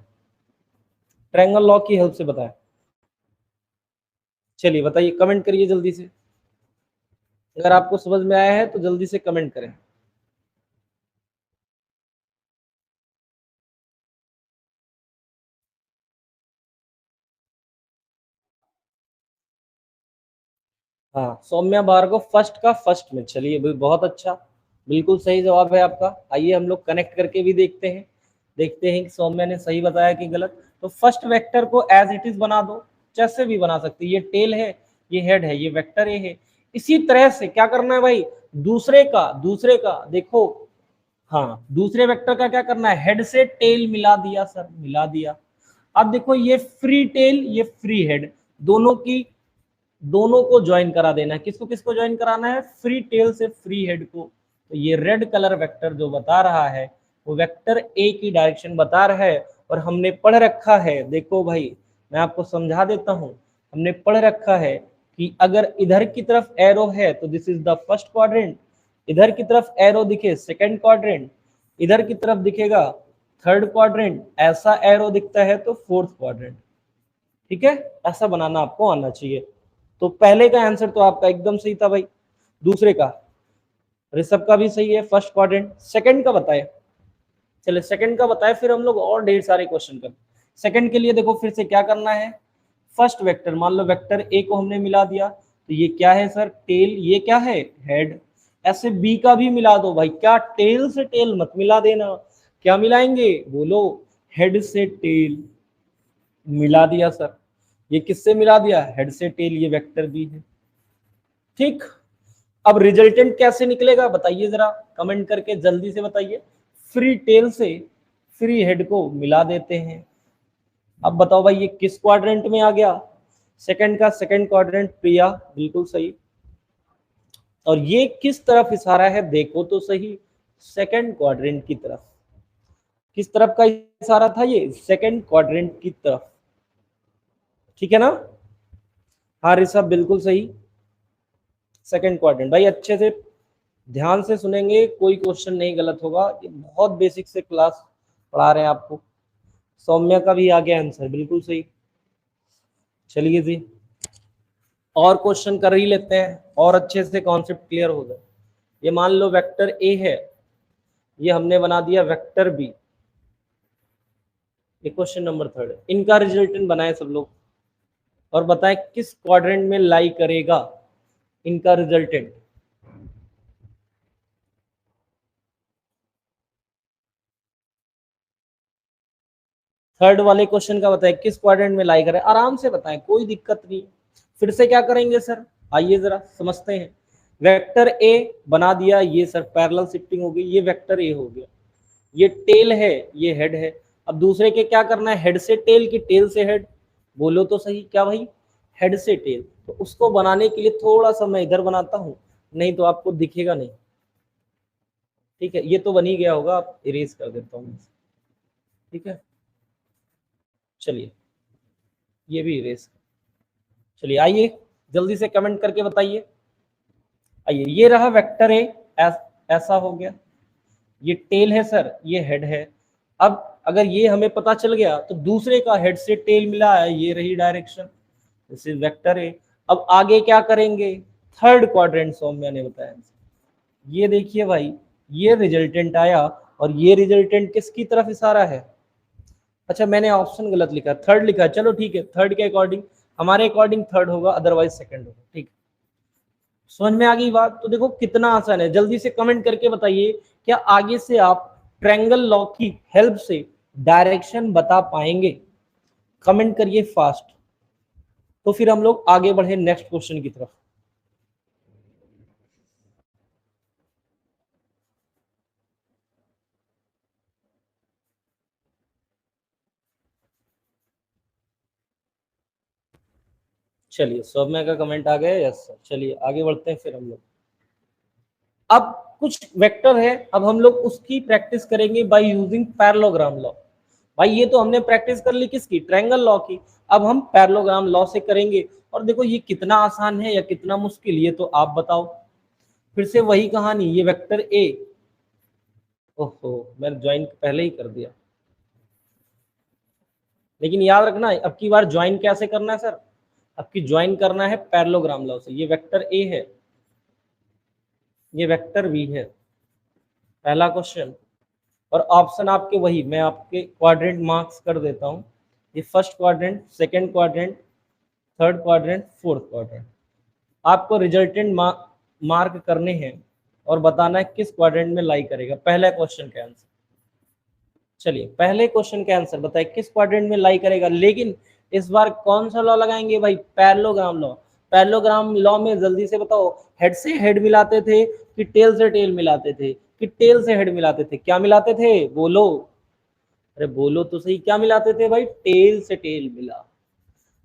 ट्रायंगल लॉ की हेल्प से बताएं। चलिए बताइए, कमेंट करिए जल्दी से। अगर आपको समझ में आया है तो जल्दी से कमेंट करें। हाँ, सौम्या भार्गव फर्स्ट का फर्स्ट में। चलिए भाई, बहुत अच्छा, बिल्कुल सही जवाब है आपका। आइए हम लोग कनेक्ट करके भी देखते हैं कि सौम्या ने सही बताया कि गलत। तो फर्स्ट वेक्टर को एज इट इज बना दो, जैसे भी बना सकते। ये टेल है, ये हेड है, ये वेक्टर ए है। इसी तरह से क्या करना है भाई? दूसरे का देखो, हाँ, दूसरे वेक्टर का क्या करना है? हेड से टेल मिला दिया सर, मिला दिया। अब देखो, ये फ्री टेल, ये फ्री हेड, दोनों को ज्वाइन करा देना है। किसको किसको ज्वाइन कराना है? फ्री टेल से फ्री हेड को। तो ये रेड कलर वेक्टर जो बता रहा है वो वेक्टर ए की डायरेक्शन बता रहा है। और हमने पढ़ रखा है, देखो भाई मैं आपको समझा देता हूं, हमने पढ़ रखा है कि अगर इधर की तरफ एरो है तो this is the first quadrant, इधर की तरफ एरो दिखे सेकंड क्वाड्रेंट, इधर की तरफ दिखेगा थर्ड क्वाड्रेंट, ऐसा एरो दिखता है तो फोर्थ क्वाड्रेंट। ठीक है, ऐसा बनाना आपको आना चाहिए। तो पहले का आंसर तो आपका एकदम सही था भाई, दूसरे का ऋषभ का भी सही है, फर्स्ट क्वाड्रेंट। सेकंड का बताए, चले सेकंड का बताए, फिर हम लोग और ढेर सारे क्वेश्चन कर। सेकंड के लिए देखो फिर से क्या करना है, फर्स्ट वेक्टर, मान लो वेक्टर ए को हमने मिला दिया, तो ये क्या है सर, टेल, ये क्या है, हेड। ऐसे बी का भी मिला दो भाई, क्या टेल से टेल मत मिला देना, क्या मिलाएंगे बोलो, हेड से टेल। मिला दिया सर, ये किससे मिला दिया, हेड से टेल, ये वेक्टर बी है। ठीक, अब रिजल्टेंट कैसे निकलेगा बताइए जरा, कमेंट करके जल्दी से बताइए। फ्री टेल से फ्री हेड को मिला देते हैं। अब बताओ भाई ये किस क्वाड्रेंट में आ गया, सेकंड का सेकंड क्वाड्रेंट, प्रिया बिल्कुल सही। और ये किस तरफ इशारा है देखो तो सही, सेकंड क्वाड्रेंट की तरफ। किस तरफ का इशारा था ये, सेकंड क्वाड्रेंट की तरफ। ठीक है ना, हाँ ऋषभ बिल्कुल सही, सेकंड क्वाड्रेंट। भाई अच्छे से ध्यान से सुनेंगे, कोई क्वेश्चन नहीं गलत होगा, ये बहुत बेसिक से क्लास पढ़ा रहे हैं आपको। सौम्या का भी आ गया आंसर, बिल्कुल सही। चलिए जी, और क्वेश्चन कर ही लेते हैं और अच्छे से कॉन्सेप्ट क्लियर हो जाए। ये मान लो वेक्टर ए है, ये हमने बना दिया वेक्टर बी, ये क्वेश्चन नंबर थर्ड है। इनका रिजल्टेंट बनाए सब लोग और बताएं किस क्वाड्रेंट में लाई करेगा इनका रिजल्टेंट। थर्ड वाले क्वेश्चन का बताएं किस क्वाड्रेंट में लाई करे, आराम से बताएं, कोई दिक्कत नहीं। फिर से क्या करेंगे सर, आइए जरा समझते हैं। वेक्टर ए बना दिया, ये सर पैरेलल शिफ्टिंग हो गई, ये वेक्टर ए हो गया, ये टेल है, ये हेड है। अब दूसरे के क्या करना है, हेड से टेल की टेल से हेड, बोलो तो सही, क्या भाई, हेड से टेल। तो उसको बनाने के लिए थोड़ा सा मैं इधर बनाता हूं, नहीं तो आपको दिखेगा नहीं। ठीक है, ये तो बन ही गया होगा, आप इरेज कर देता हूँ। ठीक है, चलिए ये भी इरेज। चलिए आइए जल्दी से कमेंट करके बताइए। आइए, ये रहा वेक्टर ए, ऐसा हो गया, ये टेल है सर, ये हेड है। अब अगर ये हमें पता चल गया तो दूसरे का हेड से टेल मिला है, ये रही direction, this is vector A. अब आगे क्या करेंगे, थर्ड क्वाड्रेंट सौम्या ने बताया। ये देखिए भाई, ये रिजल्टेंट आया और ये रिजल्टेंट किसकी तरफ इशारा है, अच्छा मैंने ऑप्शन गलत लिखा, थर्ड लिखा, चलो ठीक है, थर्ड के अकॉर्डिंग, हमारे अकॉर्डिंग थर्ड होगा, अदरवाइज सेकंड होगा। ठीक, समझ में आ गई बात। तो देखो कितना आसान है, जल्दी से कमेंट करके बताइए क्या आगे से आप ट्रायंगल लॉ की हेल्प से डायरेक्शन बता पाएंगे, कमेंट करिए फास्ट। तो फिर हम लोग आगे बढ़े नेक्स्ट क्वेश्चन की तरफ। चलिए सौम्या का कमेंट आ गया, यस सर। चलिए आगे बढ़ते हैं फिर हम लोग। अब कुछ वेक्टर है, अब हम लोग उसकी प्रैक्टिस करेंगे बाय यूजिंग पैरेललोग्राम लॉ। भाई ये तो हमने प्रैक्टिस कर ली किसकी, ट्रायंगल लॉ की, अब हम पैरेललोग्राम लॉ से करेंगे। और देखो ये कितना आसान है या कितना मुश्किल, ये तो आप बताओ। फिर से वही कहानी, ये वेक्टर ए, ओहो मैंने ज्वाइन पहले ही कर दिया, लेकिन याद रखना अब की बार ज्वाइन कैसे करना है सर, अब की ज्वाइन करना है पैरेललोग्राम लॉ से। ये वेक्टर ए है, ये वेक्टर बी है, पहला क्वेश्चन। और ऑप्शन आपके वही, मैं आपके क्वाड्रेंट मार्क्स कर देता हूँ, ये first quadrant, second quadrant, third quadrant, fourth quadrant. आपको रिजल्टेंट मार्क करने हैं और बताना है किस क्वाड्रेंट में लाई करेगा। पहला क्वेश्चन का आंसर, चलिए पहले क्वेश्चन का आंसर बताइए किस क्वाड्रेंट में लाई करेगा। लेकिन इस बार कौन सा लॉ लगाएंगे भाई, पैरेललोग्राम लॉ। पैरेललोग्राम लॉ में जल्दी से बताओ, हेड से हेड मिलाते थे कि टेल से टेल मिलाते थे, कि टेल से हेड मिलाते थे, क्या मिलाते थे बोलो, अरे बोलो तो सही, क्या मिलाते थे भाई, टेल से टेल मिला।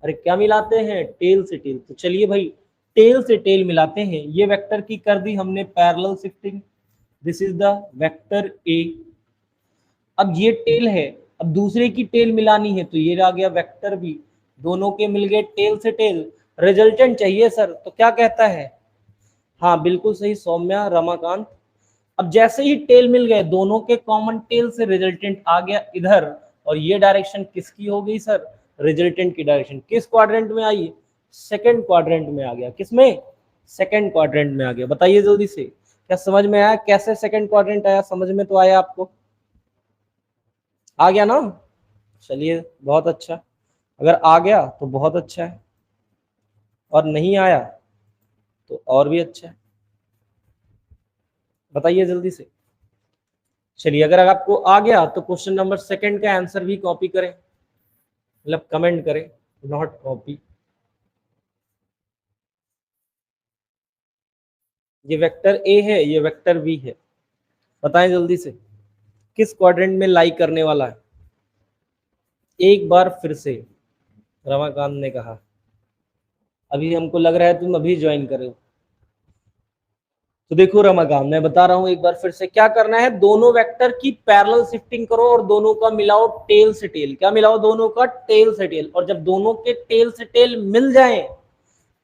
अरे क्या मिलाते हैं, टेल से टेल। तो चलिए भाई टेल से टेल मिलाते हैं, ये वेक्टर की कर दी हमने parallel shifting, this is the vector A. अब ये टेल है, अब दूसरे की टेल मिलानी है, तो ये आ गया वेक्टर बी, दोनों के मिल गए टेल से टेल, रिजल्टेंट चाहिए सर, तो क्या कहता है? हाँ बिल्कुल सही सौम्या, रमाकांत। अब जैसे ही टेल मिल गए, दोनों के कॉमन टेल से रिजल्टेंट आ गया इधर, और ये डायरेक्शन किसकी हो गई सर? रिजल्टेंट की डायरेक्शन। किस क्वाड्रेंट में आई? सेकंड क्वाड्रेंट में आ गया। किसमें? सेकंड क्वाड्रेंट में आ गया। बताइए जल्दी से, क्या समझ में आया कैसे सेकंड क्वाड्रेंट आया? समझ में तो आया आपको? आ गया ना? चलिए बहुत अच्छा, अगर आ गया तो बहुत अच्छा है, और नहीं आया तो और भी अच्छा है। बताइए जल्दी से। चलिए अगर आपको आ गया तो क्वेश्चन नंबर सेकंड का आंसर भी कॉपी करें, मतलब कमेंट करें, नॉट कॉपी। ये वेक्टर ए है, ये वेक्टर बी है। बताएं जल्दी से किस क्वाड्रेंट में लाई करने वाला है? एक बार फिर से रमाकांत ने कहा, अभी हमको लग रहा है तुम अभी ज्वाइन करो। तो देखो रमाकांत, मैं बता रहा हूं एक बार फिर से, क्या करना है, दोनों वेक्टर की पैरेलल शिफ्टिंग करो और दोनों का मिलाओ टेल से टेल। क्या मिलाओ? दोनों का टेल से टेल। और जब दोनों के टेल से टेल मिल जाए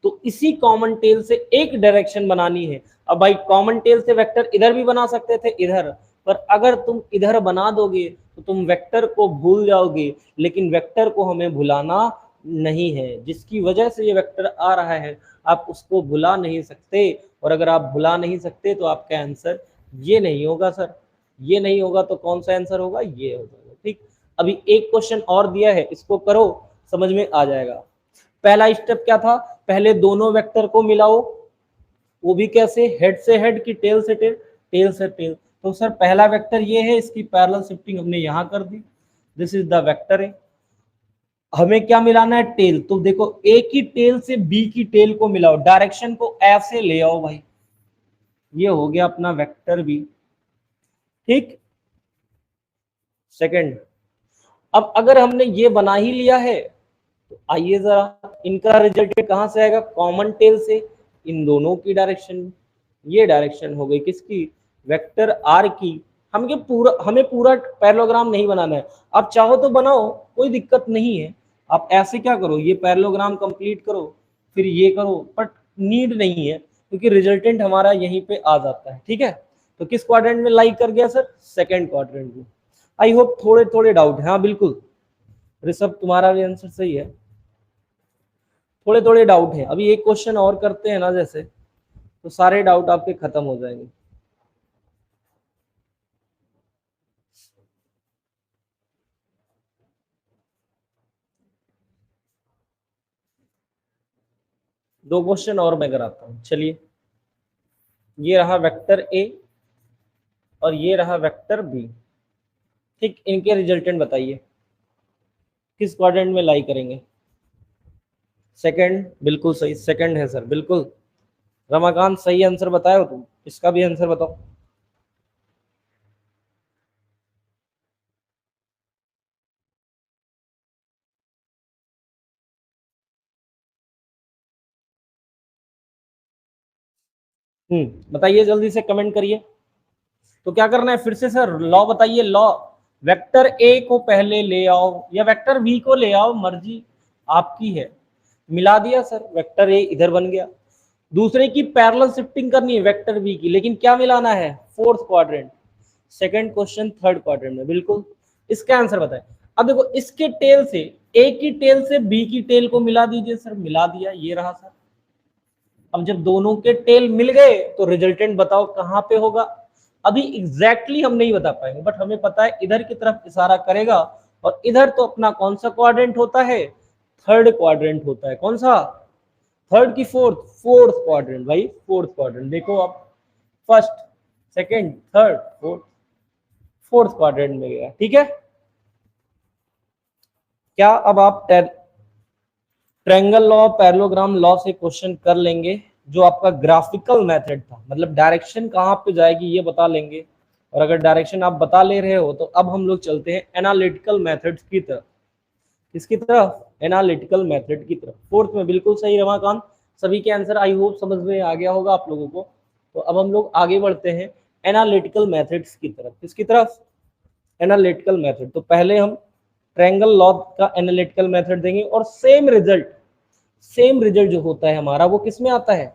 तो इसी कॉमन टेल से एक डायरेक्शन बनानी है। अब भाई कॉमन टेल से वेक्टर इधर भी बना सकते थे, इधर, पर अगर तुम इधर बना दोगे तो तुम वेक्टर को भूल जाओगे, लेकिन वेक्टर को हमें भुलाना नहीं है। जिसकी वजह से ये वेक्टर आ रहा है, आप उसको भुला नहीं सकते, और अगर आप भुला नहीं सकते तो आपका आंसर ये नहीं होगा सर। ये नहीं होगा तो कौन सा आंसर होगा? ये हो जाएगा। ठीक, अभी एक क्वेश्चन और दिया है, इसको करो, समझ में आ जाएगा। पहला स्टेप क्या था? पहले दोनों वेक्टर को मिलाओ, वो भी कैसे? हेड से हेड की टेल से टेल, टेल से टेल। तो सर पहला वेक्टर ये है, इसकी पैरेलल शिफ्टिंग हमने यहां कर दी, दिस इज द वेक्टर है। हमें क्या मिलाना है? टेल। तो देखो ए की टेल से बी की टेल को मिलाओ, डायरेक्शन को ऐसे ले आओ भाई, ये हो गया अपना वेक्टर बी। ठीक, सेकंड। अब अगर हमने ये बना ही लिया है तो आइए जरा, इनका रिजल्ट कहां से आएगा? कॉमन टेल से, इन दोनों की डायरेक्शन में। ये डायरेक्शन हो गई किसकी? वेक्टर आर की। हमें पूरा पैरेललोग्राम नहीं बनाना है, आप चाहो तो बनाओ, कोई दिक्कत नहीं है। आप ऐसे क्या करो, ये पैरेललोग्राम कंप्लीट करो, फिर ये करो, बट नीड नहीं है, क्योंकि रिजल्टेंट हमारा यहीं पे आ जाता है। ठीक है, तो किस क्वाड्रेंट में लाई कर गया सर? सेकंड क्वाड्रेंट में। आई होप थोड़े थोड़े डाउट है। हाँ बिल्कुल ऋषभ, तुम्हारा भी आंसर सही है, थोड़े थोड़े डाउट हैं। अभी एक क्वेश्चन और करते हैं ना जैसे, तो सारे डाउट आपके खत्म हो जाएंगे। दो क्वेश्चन और मैं कराता हूं, चलिए। ये रहा वेक्टर ए और ये रहा वेक्टर बी। ठीक, इनके रिजल्टेंट बताइए किस क्वाड्रेंट में लाई करेंगे? सेकंड, बिल्कुल सही, सेकंड है सर, बिल्कुल। रमाकांत सही आंसर बताए हो तुम, इसका भी आंसर बताओ। बताइए जल्दी से, कमेंट करिए। तो क्या करना है फिर से सर? लॉ बताइए, लॉ। वेक्टर ए को पहले ले आओ या वेक्टर बी को ले आओ, मर्जी आपकी है। मिला दिया सर, वेक्टर ए इधर बन गया। दूसरे की पैरेलल शिफ्टिंग करनी है वेक्टर बी की, लेकिन क्या मिलाना है? Fourth quadrant. Second question third quadrant में, बिल्कुल। इसका आंसर बताएं। अब देखो इसके टेल से, ए की टेल से बी की टेल को मिला दीजिए सर। मिला दिया, ये रहा सर। अब जब दोनों के टेल मिल गए तो रिजल्टेंट बताओ कहां पे होगा? अभी एग्जैक्टली हम नहीं बता पाएंगे, बट हमें पता है इधर की तरफ इशारा करेगा, और इधर तो अपना कौन सा क्वाड्रेंट होता है? थर्ड क्वाड्रेंट होता है। कौन सा? थर्ड की फोर्थ? फोर्थ क्वाड्रेंट भाई, फोर्थ क्वाड्रेंट। देखो आप, first, second, third, fourth, fourth quadrant में गया। ठीक है, क्या अब आप ट्रायंगल लॉ, पैरेललोग्राम लॉ से क्वेश्चन कर लेंगे? जो आपका ग्राफिकल मेथड था, मतलब डायरेक्शन कहां पे जाएगी ये बता लेंगे। और अगर डायरेक्शन आप बता ले रहे हो तो अब हम लोग चलते हैं एनालिटिकल मेथड्स की तरफ। किसकी तरफ? एनालिटिकल मेथड की तरफ। फोर्थ में बिल्कुल सही रमाकांत, सभी के आंसर आई होप समझ में आ गया होगा आप लोगों को। तो अब हम लोग आगे बढ़ते हैं एनालिटिकल मेथड्स की तरफ। किसकी तरफ? Analytical method. तो पहले हम ट्रायंगल लॉ का एनालिटिकल मेथड देंगे और सेम रिजल्ट जो होता है हमारा वो किस में आता है,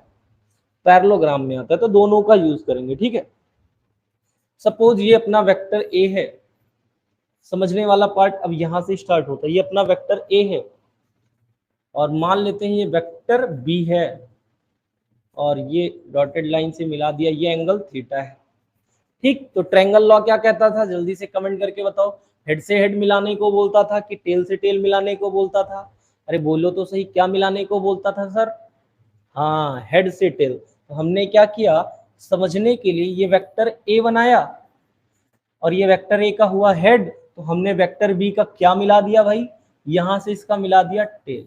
पैरेललोग्राम में आता है, तो दोनों का यूज करेंगे। ठीक है, सपोज ये अपना वेक्टर ए है, समझने वाला पार्ट अब यहां से स्टार्ट होता है। ये अपना वेक्टर ए है और मान लेते हैं ये वेक्टर बी है और ये डॉटेड लाइन से मिला दिया, ये एंगल थीटा है। ठीक, तो ट्रायंगल लॉ क्या कहता था, जल्दी से कमेंट करके बताओ। हेड से हेड मिलाने को बोलता था कि टेल से टेल मिलाने को बोलता था? अरे बोलो तो सही, क्या मिलाने को बोलता था सर? हाँ, हेड से टेल। तो हमने क्या किया, समझने के लिए ये वेक्टर ए बनाया और ये वेक्टर ए का हुआ हेड, तो हमने वेक्टर बी का क्या मिला दिया भाई, यहां से इसका मिला दिया टेल।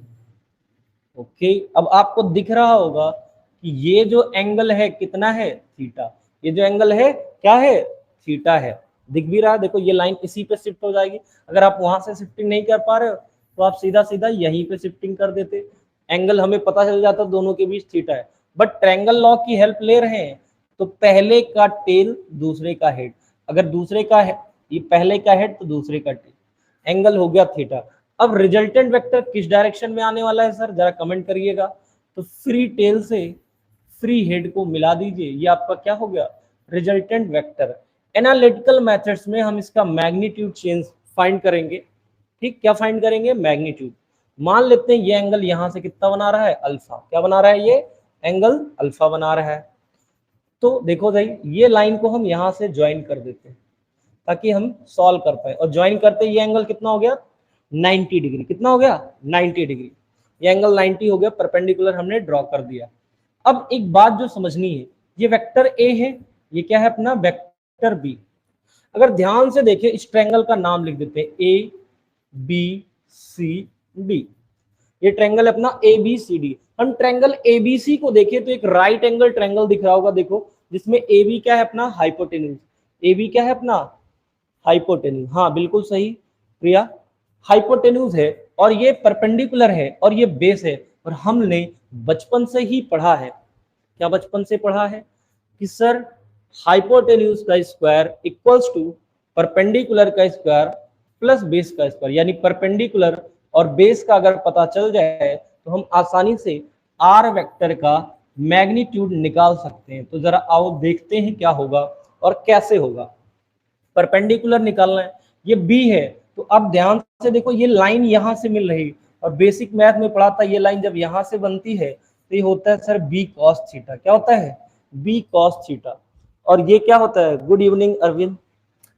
ओके, अब आपको दिख रहा होगा कि ये जो एंगल है कितना है, थीटा। ये जो एंगल है क्या है, थीटा है। दिख भी रहा है, देखो ये लाइन इसी पे शिफ्ट हो जाएगी। अगर आप वहां से शिफ्टिंग नहीं कर पा रहे हो तो आप सीधा सीधा यहीं पे शिफ्टिंग कर देते, एंगल हमें पता चल जाता दोनों के बीच थीटा है। बट ट्रायंगल लॉ की हेल्प ले रहे हैं तो पहले का टेल दूसरे का हेड, अगर दूसरे का है ये पहले का हेड तो दूसरे का टेल, एंगल हो गया थीटा। अब रिजल्टेंट वेक्टर किस डायरेक्शन में आने वाला है सर, जरा कमेंट करिएगा। तो फ्री टेल से फ्री हेड को मिला दीजिए, ये आपका क्या हो गया, रिजल्टेंट वेक्टर। एनालिटिकल मेथड्स में हम इसका मैग्नीट्यूड चेंज फाइंड करेंगे। ठीक, क्या फाइंड करेंगे, मैग्नीट्यूड। मान लेते हैं ये एंगल यहां से कितना बना रहा है, अल्फा। क्या बना रहा है, ये एंगल अल्फा बना रहा है। तो देखो भाई, ये लाइन को हम यहां से ज्वाइन कर देते हैं ताकि हम सॉल्व कर पाए, और ज्वाइन करते ये एंगल कितना हो गया, 90 डिग्री। कितना हो गया, 90 डिग्री। ये एंगल 90 हो गया, परपेंडिकुलर हमने ड्रॉ कर दिया। अब एक बात जो समझनी है, ये वेक्टर ए है, ये क्या है अपना वेक्टर बी। अगर ध्यान से देखें, इस ट्रायंगल का नाम लिख देते हैं ए बी सी डी। ये ट्रायंगल अपना ए बी सी डी। हम ट्रायंगल ए बी सी को देखें तो एक राइट एंगल ट्रायंगल दिख रहा होगा, देखो, जिसमें ए बी क्या है अपना, हाइपोटेन्यूज। ए बी क्या है अपना, हाइपोटेन्यूज। हाँ बिल्कुल सही प्रिया, हाइपोटेन्यूज है और ये परपेंडिकुलर है और ये बेस है। और हमने बचपन से ही पढ़ा है, क्या बचपन से पढ़ा है कि सर हाइपोटेन्यूज का स्क्वायर इक्वल्स टू परपेंडिकुलर का स्क्वायर प्लस बेस का स्क्वायर। यानी परपेंडिकुलर और बेस का अगर पता चल जाए तो हम आसानी से आर वेक्टर का मैग्नीट्यूड निकाल सकते हैं। तो जरा आओ देखते हैं क्या होगा और कैसे होगा। परपेंडिकुलर निकालना है, ये बी है, तो अब ध्यान से देखो, ये लाइन यहां से मिल रही, और बेसिक मैथ में पढ़ा था ये लाइन जब यहां से बनती है तो ये होता है सर बी कॉस थीटा। क्या होता है, बी कॉस थीटा। और ये क्या होता है, गुड इवनिंग अरविंद,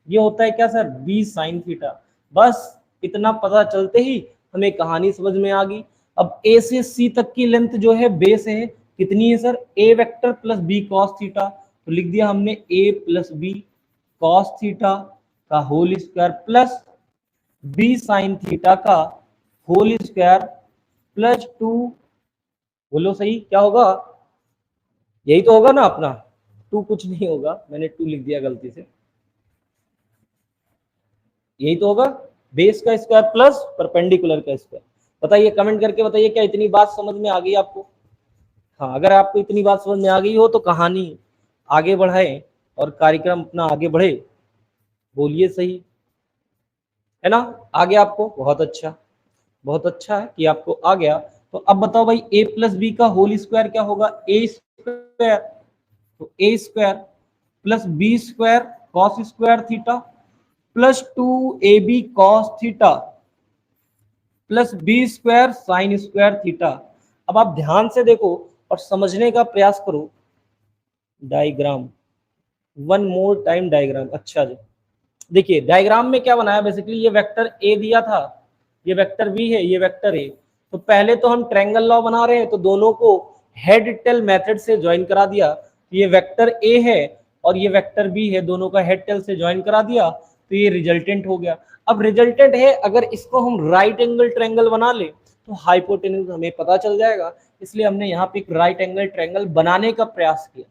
ये होता है क्या सर, बी साइन थीटा। बस इतना पता चलते ही हमें कहानी समझ में आ गई। अब ए से सी तक की लेंथ जो है बेस है, कितनी है sir, a vector plus B cos theta. तो लिख दिया हमने a plus B cos theta का whole square plus b sine theta का होल स्क्वायर प्लस 2, बोलो सही क्या होगा, यही तो होगा ना अपना, 2 कुछ नहीं होगा, मैंने 2 लिख दिया गलती से, यही तो होगा, बेस का स्क्वायर प्लस परपेंडिकुलर का स्क्वायर। बताइए, कमेंट करके बताइए, क्या इतनी बात समझ में आ गई आपको? हाँ, अगर आपको इतनी बात समझ में आ गई हो तो कहानी आगे बढ़ाएं और कार्यक्रम अपना आगे बढ़े। बोलिए सही है ना, आ गया आपको? बहुत अच्छा, बहुत अच्छा है कि आपको आ गया। तो अब बताओ भाई, a प्लस बी का होल स्क्वायर क्या होगा, ए स्क्वायर। तो a square plus B square cos square theta plus 2ab cos theta plus B square sine square theta. अब आप ध्यान से देखो और समझने का प्रयास करो। Diagram, one more time diagram. अच्छा जी, देखिए डायग्राम में क्या बनाया, बेसिकली ये वेक्टर ए दिया था, ये वेक्टर बी है, ये वेक्टर ए। तो पहले तो हम ट्रायंगल लॉ बना रहे हैं तो दोनों को हेड टेल मेथड से ज्वाइन करा दिया। ये वेक्टर ए है और ये वेक्टर बी है, दोनों का हेड टेल से ज्वाइन करा दिया तो ये रिजल्टेंट हो गया। अब रिजल्टेंट है, अगर इसको हम राइट एंगल ट्रायंगल बना ले तो हाइपोटेन्यूज हमें पता चल जाएगा, इसलिए हमने यहाँ पे एक राइट एंगल ट्रायंगल बनाने का प्रयास किया।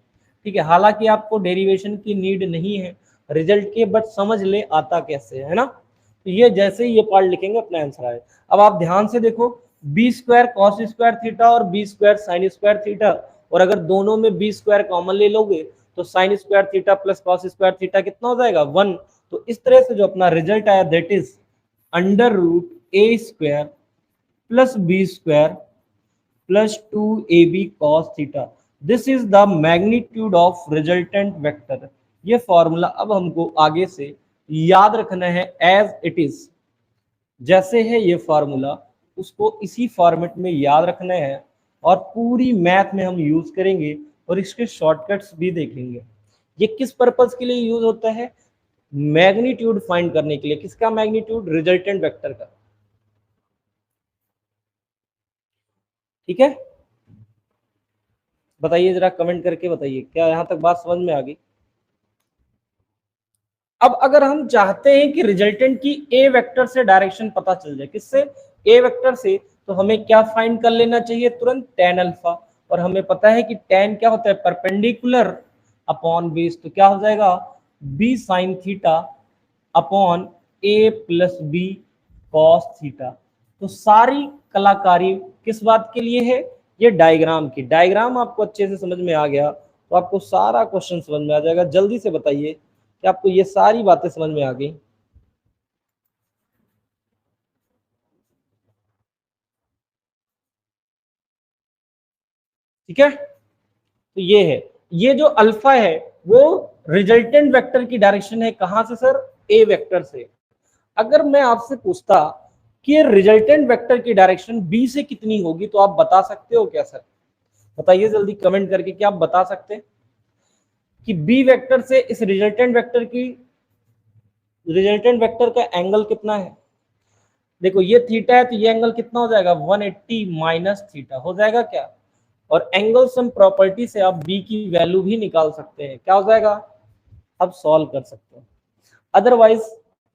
ठीक है, हालांकि आपको डेरिवेशन की नीड नहीं है रिजल्ट के, बट समझ ले आता कैसे है ना। तो ये जैसे ही ये पार्ट लिखेंगे अपना आंसर आए। अब आप ध्यान से देखो, B square cos square theta और B square sine square theta, और अगर दोनों में बी स्क्वायर कॉमन ले लोगे तो sign square theta plus cos square theta कितना हो जाएगा, 1। तो इस तरह से जो अपना रिजल्ट आया that is under root A square plus B square plus 2ab cos theta, this is the magnitude of resultant vector. ये फॉर्मूला अब हमको आगे से याद रखना है एज इट इज, जैसे है ये फॉर्मूला उसको इसी फॉर्मेट में याद रखना है और पूरी मैथ में हम यूज करेंगे और इसके शॉर्टकट्स भी देखेंगे। ये किस पर्पस के लिए यूज होता है? मैग्नीट्यूड फाइंड करने के लिए। किसका मैग्नीट्यूड? रिजल्टेंट वेक्टर का। ठीक है, बताइए जरा कमेंट करके बताइए, क्या यहां तक बात समझ में आ गई? अब अगर हम चाहते हैं कि रिजल्टेंट की ए वेक्टर से डायरेक्शन पता चल जाए, किससे? ए वेक्टर से, तो हमें क्या फाइंड कर लेना चाहिए तुरंत? tan alpha. और हमें पता है कि tan क्या होता है? परपेंडिकुलर अपॉन बेस, तो क्या हो जाएगा? b sin theta upon a plus B cos theta. तो सारी कलाकारी किस बात के लिए है? ये डायग्राम की। डायग्राम आपको अच्छे से समझ में आ गया तो आपको सारा क्वेश्चन समझ में आ जाएगा। जल्दी से बताइए कि आपको ये सारी बातें समझ में आ गई। ठीक है, तो ये है, ये जो अल्फा है वो रिजल्टेंट वेक्टर की डायरेक्शन है। कहां से सर? ए वेक्टर से। अगर मैं आपसे पूछता कि रिजल्टेंट वेक्टर की डायरेक्शन बी से कितनी होगी, तो आप बता सकते हो क्या सर? बताइए जल्दी कमेंट करके, क्या आप बता सकते हैं कि बी वेक्टर से इस रिजल्टेंट वेक्टर का एंगल कितना है? देखो ये थीटा है तो ये एंगल कितना हो जाएगा? 180 माइनस थीटा हो जाएगा क्या? और एंगल सम प्रॉपर्टी से आप बी की वैल्यू भी निकाल सकते हैं। क्या हो जाएगा? अब सॉल्व कर सकते हैं। अदरवाइज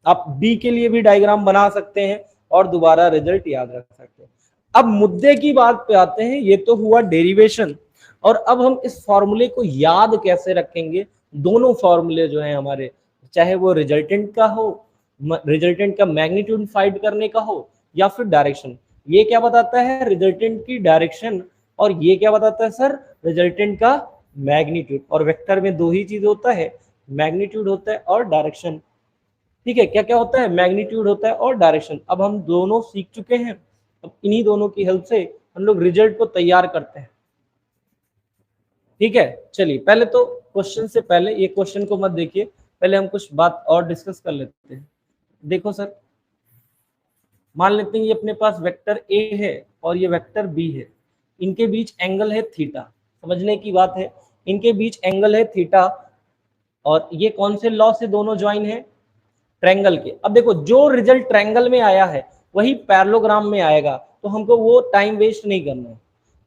आप बी के लिए भी डायग्राम बना सकते हैं और दोबारा रिजल्ट याद रख सकते हैं। अब मुद्दे की बात पे आते हैं। ये तो हुआ डेरिवेशन, और अब हम इस फॉर्मूले को याद कैसे रखेंगे? दोनों फॉर्मूले जो हैं हमारे, चाहे वो रिजल्टेंट का हो, रिजल्टेंट का मैग्नीट्यूड फाइंड करने का हो, या फिर डायरेक्शन। ये क्या बताता है? रिजल्टेंट की डायरेक्शन। और ये क्या बताता है सर? रिजल्टेंट का मैग्नीट्यूड। और वेक्टर में दो ही चीज होता है, मैग्नीट्यूड होता है और डायरेक्शन। ठीक है, क्या क्या होता है? मैग्नीट्यूड होता है और डायरेक्शन। अब हम दोनों सीख चुके हैं, अब इन्हीं दोनों की हेल्प से हम लोग रिजल्ट को तैयार करते हैं। ठीक है, चलिए पहले तो क्वेश्चन से पहले ये क्वेश्चन को मत देखिए, पहले हम कुछ बात और डिस्कस कर लेते हैं। देखो सर, मान लेते हैं ये अपने पास वेक्टर ए है और ये वेक्टर बी है, इनके बीच एंगल है थीटा। समझने की बात है, इनके बीच एंगल है थीटा, और ये कौन से लॉ से दोनों ज्वाइन है? ट्रायंगल के। अब देखो जो रिजल्ट ट्रायंगल में आया है वही पैरेललोग्राम में आएगा, तो हमको वो टाइम वेस्ट नहीं करना है।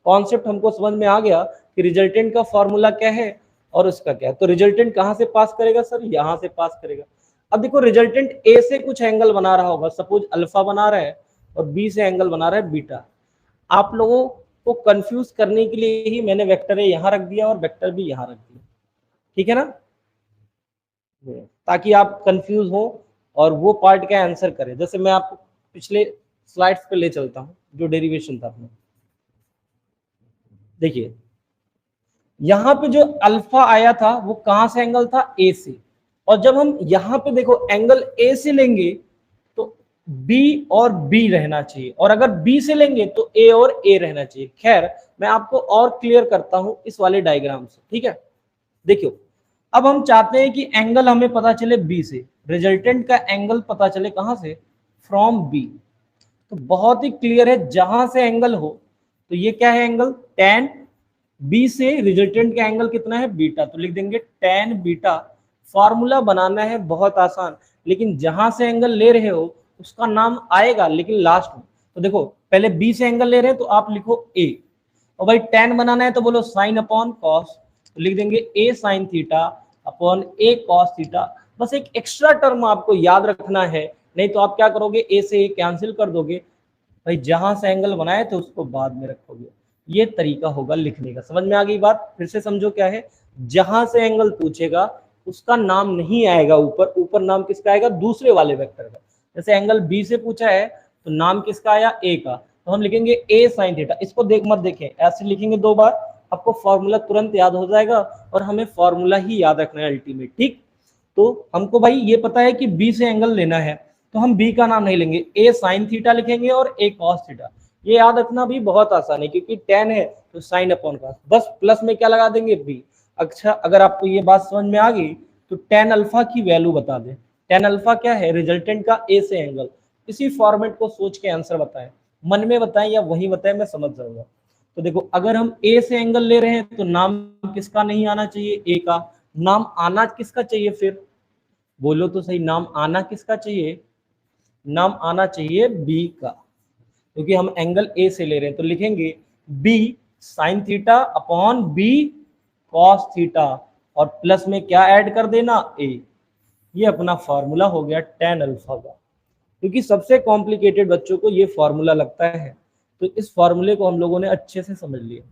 कॉन्सेप्ट हमको समझ में आ गया कि रिजल्टेंट का फॉर्मूला क्या है और उसका क्या है। तो रिजल्टेंट कहां से पास करेगा सर? यहां से पास करेगा। अब देखो रिजल्टेंट ए से कुछ एंगल बना रहा होगा, सपोज अल्फा बना रहा है, और बी से एंगल बना रहा है बीटा। आप लोगों को कंफ्यूज करने के लिए ही मैंने वेक्टर ए यहां रख दिया और वेक्टर बी यहां रख दिया। ठीक है ना, ताकि आप कंफ्यूज हो और वो पार्ट का आंसर करें। जैसे मैं आपको पिछले स्लाइड्स पे ले चलता हूं, जो डेरिवेशन था अपना। देखिए यहां पे जो अल्फा आया था वो कहां से एंगल था? ए से। और जब हम यहां पे देखो एंगल ए से लेंगे तो बी और बी रहना चाहिए, और अगर बी से लेंगे तो ए और ए रहना चाहिए। खैर मैं आपको और क्लियर करता हूं इस वाले डायग्राम से। ठीक है, देखियो अब हम चाहते हैं कि एंगल हमें पता चले बी से, रिजल्टेंट का एंगल पता चले कहां से? From B. तो बहुत ही क्लियर है, जहां से एंगल हो, तो ये क्या है? Angle tan। बी से रिजल्टेंट का एंगल कितना है? बीटा। तो लिख देंगे tan बीटा। फॉर्मूला बनाना है बहुत आसान, लेकिन जहां से एंगल ले रहे हो उसका नाम आएगा लेकिन लास्ट में। तो देखो पहले बी से एंगल ले रहे हैं तो आप लिखो ए, और भाई tan बनाना है तो बोलो साइन अपॉन कॉस, तो लिख देंगे ए साइन थीटा अपॉन ए कॉस थीटा। बस एक एक्स्ट्रा टर्म आपको याद रखना है, नहीं तो आप क्या करोगे? ए से ए कैंसिल कर दोगे, भाई जहां से एंगल बनाए थे उसको बाद में रखोगे। ये तरीका होगा लिखने का। समझ में आ गई बात? फिर से समझो क्या है। जहां से एंगल पूछेगा उसका नाम नहीं आएगा ऊपर, ऊपर नाम किसका आएगा? दूसरे वाले वेक्टर का। जैसे एंगल बी से पूछा है तो नाम किसका आया? ए का, तो हम लिखेंगे ए साइन थीटा। इसको देख मत देखें, ऐसे लिखेंगे दो बार, आपको फॉर्मूला तुरंत याद हो जाएगा, और हमें फॉर्मूला ही याद रखना है अल्टीमेट। ठीक, तो हमको भाई ये पता है कि बी से एंगल लेना है, तो हम बी का नाम नहीं लेंगे, ए साइन थीटा लिखेंगे और ए कॉस थीटा। ये याद रखना भी बहुत आसान है, क्योंकि टेन है तो साइन अपॉन कॉस, बस प्लस में क्या लगा देंगे बी। अच्छा, अगर आपको ये बात समझ में आ गई तो टेन अल्फा की वैल्यू बता दें। टेन अल्फा क्या है? रिजल्टेंट का ए से एंगल। इसी फॉर्मेट को सोच के आंसर बताएं, मन में बताएं या वही बताएं, मैं समझ जाऊंगा। तो देखो, अगर हम ए से एंगल ले रहे हैं तो नाम किसका नहीं आना चाहिए? ए का। नाम आना किसका चाहिए फिर? बोलो तो सही, नाम आना किसका चाहिए? नाम आना चाहिए बी का, क्योंकि हम एंगल ए से ले रहे हैं। तो लिखेंगे B sine theta upon B cos theta, और प्लस में क्या ऐड कर देना? ए। ये अपना फॉर्मूला हो गया टेन अल्फा का, क्योंकि सबसे कॉम्प्लिकेटेड बच्चों को ये फॉर्मूला लगता है। तो इस फॉर्मूले को हम लोगों ने अच्छे से समझ लिया।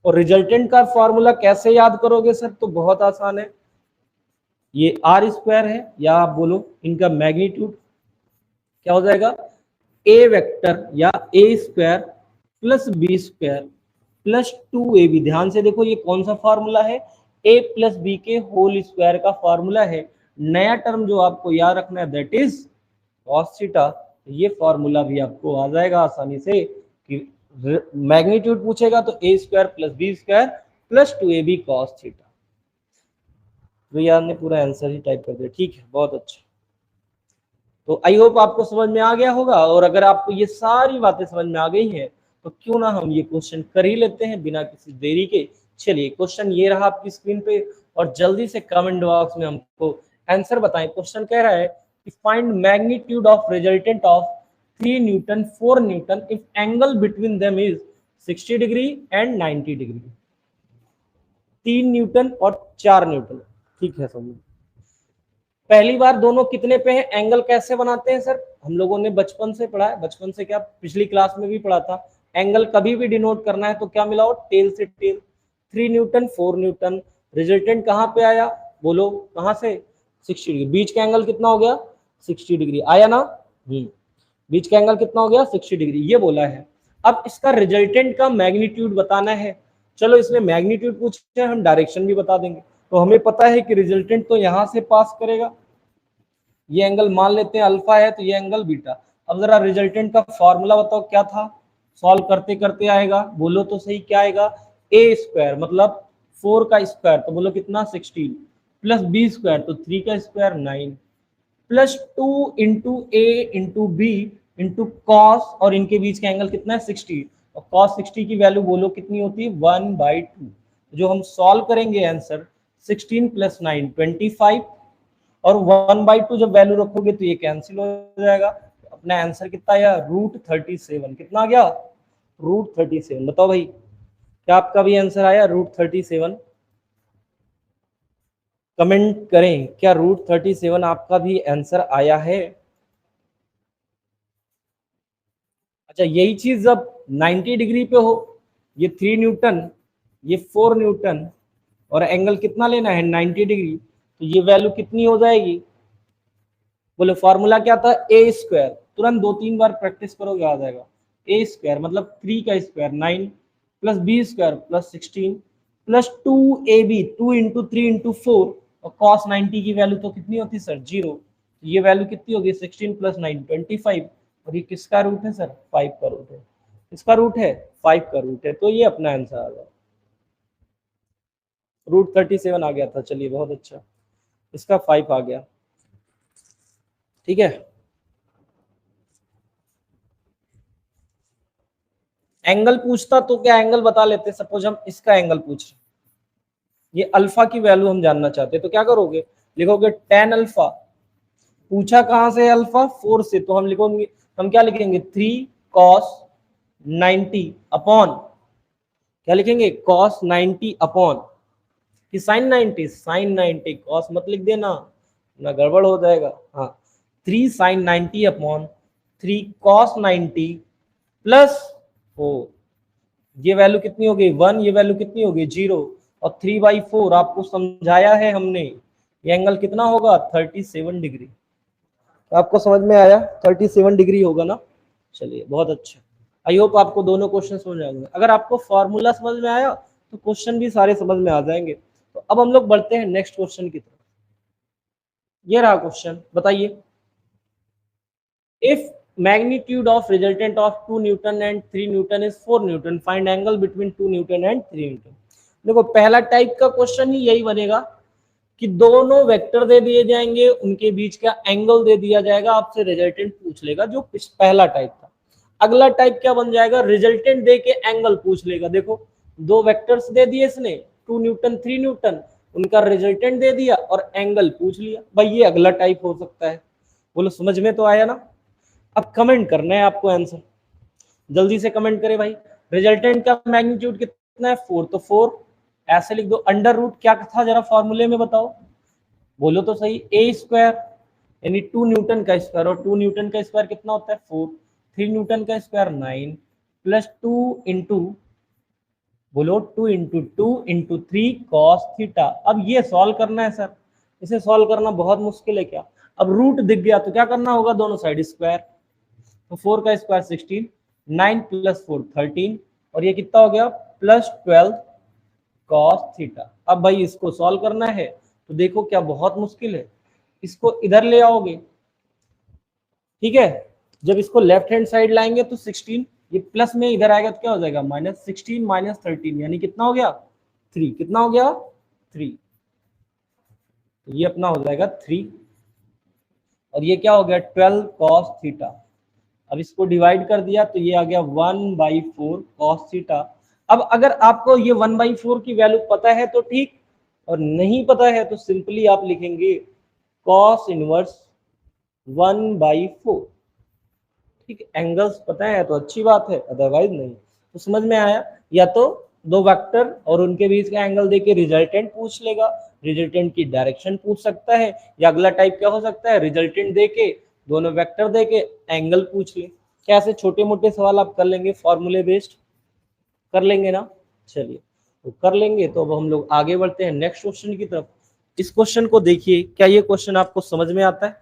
और रिजल्टेंट का फॉर्मूला कैसे याद करोगे सर? तो बहुत आसान है, ये आर स्क्वायर है, या आप बोलो इनका मैग्नीट्यूड क्या हो जाएगा? ए वेक्टर या A square plus B square plus 2ab। ध्यान से देखो, ये कौन सा फॉर्मूला है? a प्लस बी के होल स्क्वायर का फॉर्मूला है। नया टर्म जो आपको याद रखना है दैट इज कॉस थीटा। ये फॉर्मूला भी आपको आ जाएगा आसानी से, कि मैग्नीट्यूड पूछेगा तो a square plus B square plus 2ab cos theta. भैया ने पूरा आंसर ही टाइप कर दिया, ठीक है, बहुत अच्छा। तो आई होप आपको समझ में आ गया होगा, और अगर आपको ये सारी बातें समझ में आ गई हैं तो क्यों ना हम ये क्वेश्चन कर ही लेते हैं बिना किसी देरी के। चलिए, क्वेश्चन ये रहा आपकी स्क्रीन पे, और जल्दी से कमेंट बॉक्स में हमको आंसर बताएं। क्वेश्चन कह रहा है कि find magnitude of resultant of 3 Newton 4 Newton if angle between them is 60 degree and 90 degree. 3 Newton और 4 न्यूटन, ठीक है समझ। पहली बार दोनों कितने पे हैं? एंगल कैसे बनाते हैं सर? हम लोगों ने बचपन से पढ़ा है, बचपन से क्या पिछली क्लास में भी पढ़ा था। एंगल कभी भी डिनोट करना है तो क्या मिलाओ? टेल से टेल। 3 न्यूटन 4 न्यूटन, रिजल्टेंट कहाँ पे आया? बोलो कहाँ से? 60 डिग्री। बीच का एंगल कितना हो गया? 60 डिग्री आया ना? बीच का एंगल कितना हो गया? 60 डिग्री, ये बोला है। अब इसका रिजल्टेंट का मैग्नीट्यूड बताना है। चलो, इसमें मैग्नीट्यूड पूछे, हम डायरेक्शन भी बता देंगे। तो हमें पता है कि रिजल्टेंट तो यहां से पास करेगा, ये एंगल मान लेते हैं अल्फा है, तो ये एंगल बीटा। अब जरा रिजल्टेंट का फॉर्मूला बताओ क्या था? सॉल्व करते करते आएगा, बोलो तो सही क्या आएगा? ए स्क्वायर मतलब 4 का स्क्वायर, तो बोलो कितना? 16, प्लस बी स्क्वायर तो 3 का स्क्वायर 9, प्लस 2 इंटू ए इंटू बी इंटू कॉस, और इनके बीच का एंगल कितना है? 60, और कॉस 60 की वैल्यू बोलो कितनी होती है? 1/2। जो हम सॉल्व करेंगे आंसर 16 प्लस 9 25, और 1/2 जब वैल्यू रखोगे तो ये कैंसिल हो जाएगा। अपना आंसर कितना आया? √37। कितना आ गया? √37। बताओ भाई, क्या आपका भी आंसर आया √37? कमेंट करें, क्या √37 आपका भी आंसर आया है? अच्छा, यही चीज जब 90 डिग्री पे हो, ये 3 न्यूटन ये 4 न्यूटन, और एंगल कितना लेना है? 90 डिग्री, तो ये वैल्यू कितनी हो जाएगी? बोले फॉर्मूला क्या था? ए स्क्वायर। तुरंत 2-3 बार प्रैक्टिस करोगे आ जाएगा। ए स्क्वायर मतलब 3 का square 9, plus B square plus 16, plus 2ab 2 into 3 into 4, और cos 90 की वैल्यू तो कितनी होती है सर? 0। ये वैल्यू कितनी होगी? 16 प्लस 9 25, और ये किसका रूट है सर? 5 का रूट है। इसका रूट है 5 का रूट है, तो ये अपना आंसर आ गया। √37 आ गया था। चलिए, बहुत अच्छा, इसका 5 आ गया, ठीक है। एंगल पूछता तो क्या एंगल बता लेते? सपोज हम इसका एंगल पूछ रहे, ये अल्फा की वैल्यू हम जानना चाहते हैं, तो क्या करोगे? लिखोगे tan अल्फा। पूछा कहां से? अल्फा 4 से, तो हम लिखोगे, हम क्या लिखेंगे? 3 cos 90 अपॉन, क्या लिखेंगे? cos 90 अपॉन कि साइन 90? साइन 90, cos मत लिख देना ना, गड़बड़ हो जाएगा। हाँ, 3 sin 90 अपॉन 3 cos 90 प्लस 4। ये वैल्यू कितनी हो गई? 1। ये वैल्यू कितनी हो गई? 0, और 3/4 आपको समझाया है हमने। ये एंगल कितना होगा? 37 डिग्री। तो आपको समझ में आया 37 डिग्री होगा ना? चलिए, बहुत अच्छा। आई होप आपको दोनों क्वेश्चन समझ आएंगे। अगर आपको फॉर्मूला समझ में आया तो क्वेश्चन भी सारे समझ में आ जाएंगे। तो अब हम लोग बढ़ते हैं नेक्स्ट क्वेश्चन की तरफ। ये रहा क्वेश्चन, बताइए if magnitude of resultant of 2 Newton and 3 Newton is 4 Newton, find angle between 2 Newton and 3 Newton. देखो पहला टाइप का क्वेश्चन ही यही बनेगा कि दोनों वेक्टर दे दिए जाएंगे, उनके बीच का एंगल दे दिया जाएगा, आपसे रिजल्टेंट पूछ लेगा, जो पहला टाइप था। अगला टाइप क्या बन जाएगा, रिजल्टेंट दे के एंगल पूछ लेगा। देखो दो वेक्टर्स दे दिए इसने, 2 न्यूटन 3 न्यूटन, उनका रिजल्टेंट दे दिया और एंगल पूछ लिया। भाई ये अगला टाइप हो सकता है। बोलो समझ में तो आया ना। अब कमेंट करना है आपको आंसर, जल्दी से कमेंट करें भाई। रिजल्टेंट का मैग्नीट्यूड कितना है 4, तो 4 ऐसे लिख दो। अंडर रूट क्या था जरा फॉर्मूले में बताओ, बोलो तो सही। ए स्क्वायर यानी 2 न्यूटन का स्क्वायर, और 2 न्यूटन का स्क्वायर कितना होता है 4, 3 न्यूटन का स्क्वायर 9 प्लस 2 इंटू, बोलो 2 इंटू 3 कॉस थीटा। अब ये सॉल्व करना है सर, इसे सॉल्व करना बहुत मुश्किल है क्या। अब रूट दिख गया तो क्या करना होगा, दोनों साइड स्क्वायर, तो 4 का स्क्वायर 16, 9 प्लस 4 13, और ये कितना हो गया प्लस 12 कॉस थीटा। अब भाई इसको सॉल्व करना है तो देखो क्या बहुत मुश्किल है, इसको इधर ले आओगे, ठीक है। जब इसको लेफ्ट हैंड साइड लाएंगे तो 16, ये प्लस में इधर आएगा तो क्या हो जाएगा माइनस 16 माइनस 13, यानी कितना हो गया 3, कितना हो गया 3, तो ये अपना हो जाएगा 3, और ये क्या हो गया 12 कॉस थीटा। अब इसको डिवाइड कर दिया तो ये आ गया 1/4 कॉस थीटा। अब अगर आपको ये 1/4 की वैल्यू पता है तो ठीक, और नहीं पता है तो सिंपली आप लिखेंगे कॉस इनवर्स 1/4। ठीक है, एंगल्स पता है तो अच्छी बात है, अदरवाइज नहीं। तो समझ में आया, या तो दो वेक्टर और उनके बीच का एंगल देके रिजल्टेंट पूछ लेगा, रिजल्टेंट की डायरेक्शन पूछ सकता है, या अगला टाइप क्या हो सकता है, रिजल्टेंट देके दोनों वेक्टर देके एंगल पूछ ले। क्या ऐसे छोटे मोटे सवाल आप कर लेंगे, फॉर्मूले बेस्ड कर लेंगे ना। चलिए तो कर लेंगे, तो अब हम लोग आगे बढ़ते हैं नेक्स्ट क्वेश्चन की तरफ। इस क्वेश्चन को देखिए, क्या ये क्वेश्चन आपको समझ में आता है।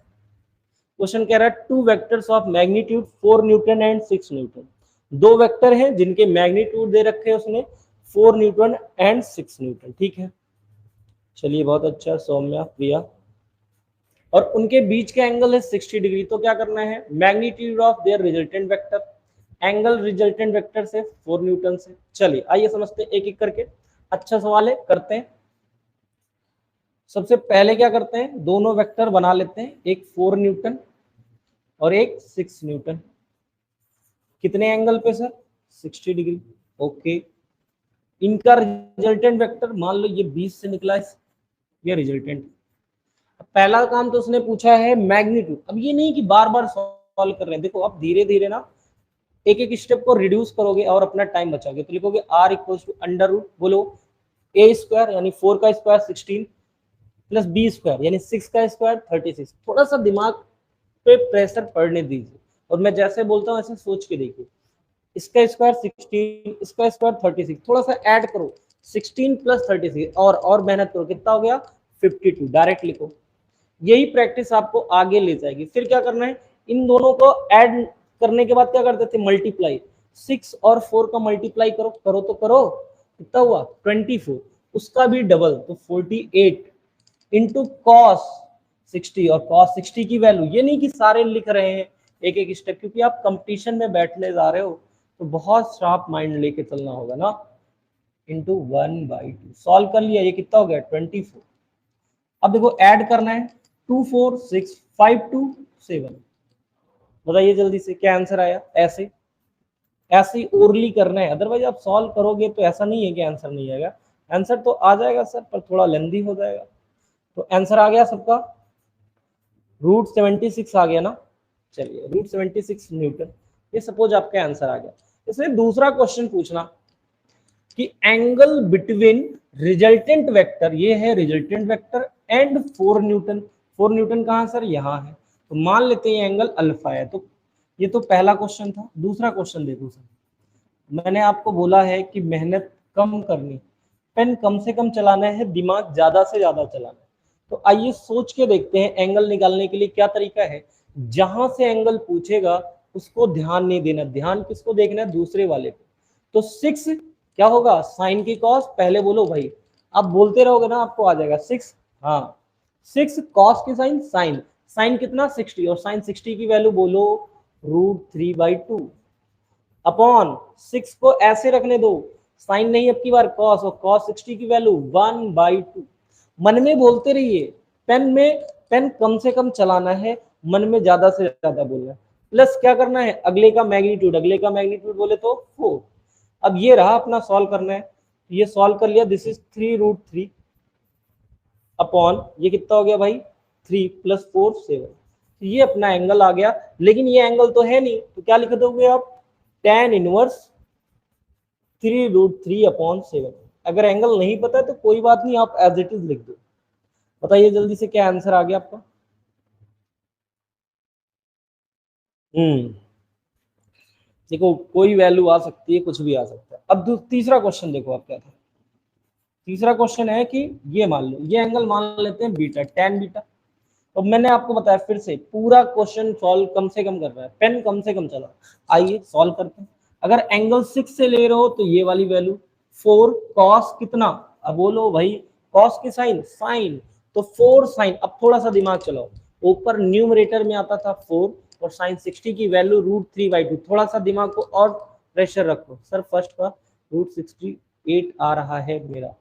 क्वेश्चन कह रहा है two vectors of magnitude 4 newton and 6 Newton. दो वेक्टर हैं जिनके मैग्नीट्यूड दे रखे हैं उसने 4 न्यूटन एंड 6 न्यूटन। ठीक है, चलिए बहुत अच्छा सौम्या प्रिया, और उनके बीच का एंगल है 60 डिग्री। तो क्या करना है, magnitude of their resultant vector, angle resultant vector से 4 न्यूटन से। चलिए आइए समझते हैं एक एक करके, अच्छा सवाल है, करते हैं। सबसे पहले क्या करते हैं, दोनों वेक्टर बना लेते हैं, एक 4 न्यूटन और एक 6 न्यूटन। कितने एंगल पे सर 60 डिग्री। ओके, इनका रिजल्टेंट वेक्टर मान लो ये 20 से निकला है, ये रिजल्टेंट। पहला काम तो उसने पूछा है मैग्नीट्यूड। अब ये नहीं कि बार बार सॉल्व कर रहे हैं, देखो आप धीरे धीरे ना एक एक स्टेप को रिड्यूस करोगे और अपना टाइम बचाओगे। तो लिखोगे r equals to under root, बोलो a स्क्वायर यानी 4 का स्क्वायर 16 प्लस b स्क्वायर यानी 6 का स्क्वायर 36। थोड़ा सा दिमाग पे प्रेशर पड़ने दीजिए, और मैं जैसे बोलता हूँ ऐसे सोच के देखिए। इसका स्क्वायर 16, इसका स्क्वायर 36, थोड़ा सा ऐड करो 16 प्लस 36, और मेहनत करो, कितना हो गया 52। डायरेक्ट लिखो, यही प्रैक्टिस आपको आगे ले जाएगी। फिर क्या करना है, इन दोनों को ऐड करने के बाद क्या करते थे, मल्टीप्लाई। 6 और 4 का मल्टीप्लाई करो, करो तो करो, कितना हुआ 24, उसका भी डबल तो 48 इंटू कॉस 60, और कॉस 60 की वैल्यू, ये नहीं कि सारे लिख रहे हैं एक एक स्टेप, क्योंकि आप कंपटीशन में बैठने जा रहे हो तो बहुत शार्प माइंड लेके चलना होगा ना। इंटू 1/2 सॉल्व कर लिया, ये कितना हो गया 24। अब देखो ऐड करना है 2 4 6 5 2 7, बताइए जल्दी से क्या आंसर आया। ऐसे ऐसे ही ओरली करना है, अदरवाइज आप सॉल्व करोगे तो ऐसा नहीं है कि आंसर नहीं आएगा, आंसर तो आ जाएगा सर, पर थोड़ा लेंदी हो जाएगा। तो आंसर आ गया सबका, रूट 76 आ गया ना। चलिए रूट 76 न्यूटन, ये सपोज आपका आंसर आ गया। इसमें दूसरा क्वेश्चन पूछना कि एंगल बिटवीन रिजल्टेंट वेक्टर, ये है resultant vector, and 4 Newton. 4 Newton कहाँ सर, यहाँ है, तो मान लेते हैं एंगल अल्फा है। तो ये तो पहला क्वेश्चन था। दूसरा क्वेश्चन देखो सर, मैंने आपको बोला है कि मेहनत कम करनी, पेन कम से कम चलाना है, दिमाग ज्यादा से ज्यादा चलाना है। तो आइए सोच के देखते हैं एंगल निकालने के लिए क्या तरीका है। जहां से एंगल पूछेगा उसको ध्यान नहीं देना, ध्यान किसको देखना है, दूसरे वाले को। तो 6 क्या होगा, साइन की कॉस, पहले बोलो भाई, आप बोलते रहोगे ना आपको आ जाएगा 6, हाँ 6 कॉस की साइन, साइन साइन कितना 60, और साइन 60 की वैल्यू बोलो √3/2 अपॉन 6 को ऐसे रखने दो, साइन नहीं अब की बार कॉस, और कॉस 60 की वैल्यू 1/2। मन में बोलते रहिए, पेन कम से कम चलाना है, मन में ज्यादा से ज्यादा बोलना है। प्लस क्या करना है, अगले का मैग्नीट्यूड बोले तो 4। अब ये रहा अपना सॉल्व करना है, ये सॉल्व कर लिया, दिस इज 3√3 अपॉन ये कितना हो गया भाई 3 + 4 7। ये अपना एंगल आ गया, लेकिन ये एंगल तो है नहीं, तो क्या लिख दोगे आप, tan इनवर्स 3√3 अपॉन 7। अगर एंगल नहीं पता है तो कोई बात नहीं, आप एज इट इज लिख दो। बताइए जल्दी से क्या आंसर आ गया आपका। देखो कोई वैल्यू आ सकती है, कुछ भी आ सकता है। अब तीसरा क्वेश्चन देखो आप क्या था। तीसरा क्वेश्चन है कि ये मान लो, ये एंगल मान लेते हैं बीटा, tan बीटा। तो मैंने आपको बताया फिर से, पूरा क्वेश्चन सॉल्व कम से कम कर रहा है, पेन कम से कम चला। आइए सॉल्व करते हैं। अगर एंगल 6 से ले रहे हो तो ये वाली वैल्यू 4 cos कितना, अब बोलो भाई cos की साइन, तो 4 साइन। अब थोड़ा सा दिमाग चलाओ, ऊपर न्यूमरेटर में आता था 4 और साइन 60 की वैल्यू √3/2। थोड़ा सा दिमाग को और प्रेशर रखो, सर फर्स्ट का √68 आ रहा है मेरा,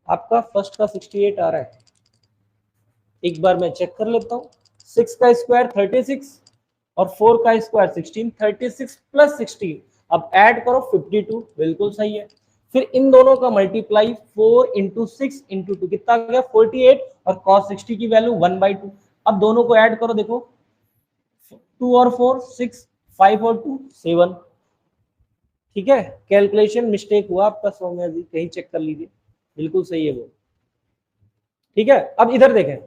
आपका फर्स्ट का 68 आ रहा है। एक बार मैं चेक कर लेता हूँ। 6 का स्क्वायर 36 और 4 का स्क्वायर 16, 36 + 16। अब ऐड करो 52, बिल्कुल सही है। फिर इन दोनों का मल्टीप्लाई 4 × 6 × 2 कितना आ गया 48, और cos 60 की वैल्यू 1/2। अब दोनों को ऐड करो, देखो 2 और 4 6, 5 और 2 7। ठीक है, कैलकुलेशन मिस्टेक हुआ आपका सौम्या जी, कहीं चेक कर लीजिए, बिल्कुल सही है वो। ठीक है, अब इधर देखें,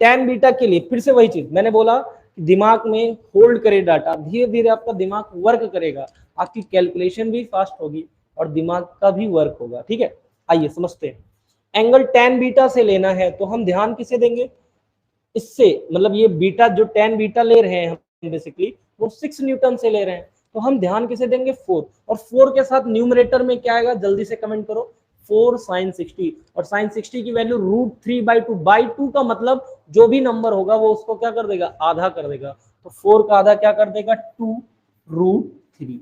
tan बीटा के लिए फिर से वही चीज मैंने बोला, दिमाग में होल्ड करे डाटा, धीरे धीरे आपका दिमाग वर्क करेगा, आपकी कैलकुलेशन भी फास्ट होगी और दिमाग का भी वर्क होगा। ठीक है, आइए समझते हैं। एंगल tan बीटा से लेना है तो हम ध्यान किसे देंगे, इससे मतलब ये बीटा जो tan बीटा ले रहे हैं हम बेसिकली वो 6 न्यूटन से ले रहे हैं, तो हम ध्यान किसे देंगे 4, और 4 के साथ न्यूमरेटर में क्या आएगा जल्दी से कमेंट करो, 4 sin 60, और sin 60 की वैल्यू √3/2 का मतलब जो भी नंबर होगा वो उसको क्या कर देगा, आधा कर देगा। तो 4 का आधा क्या कर देगा 2√3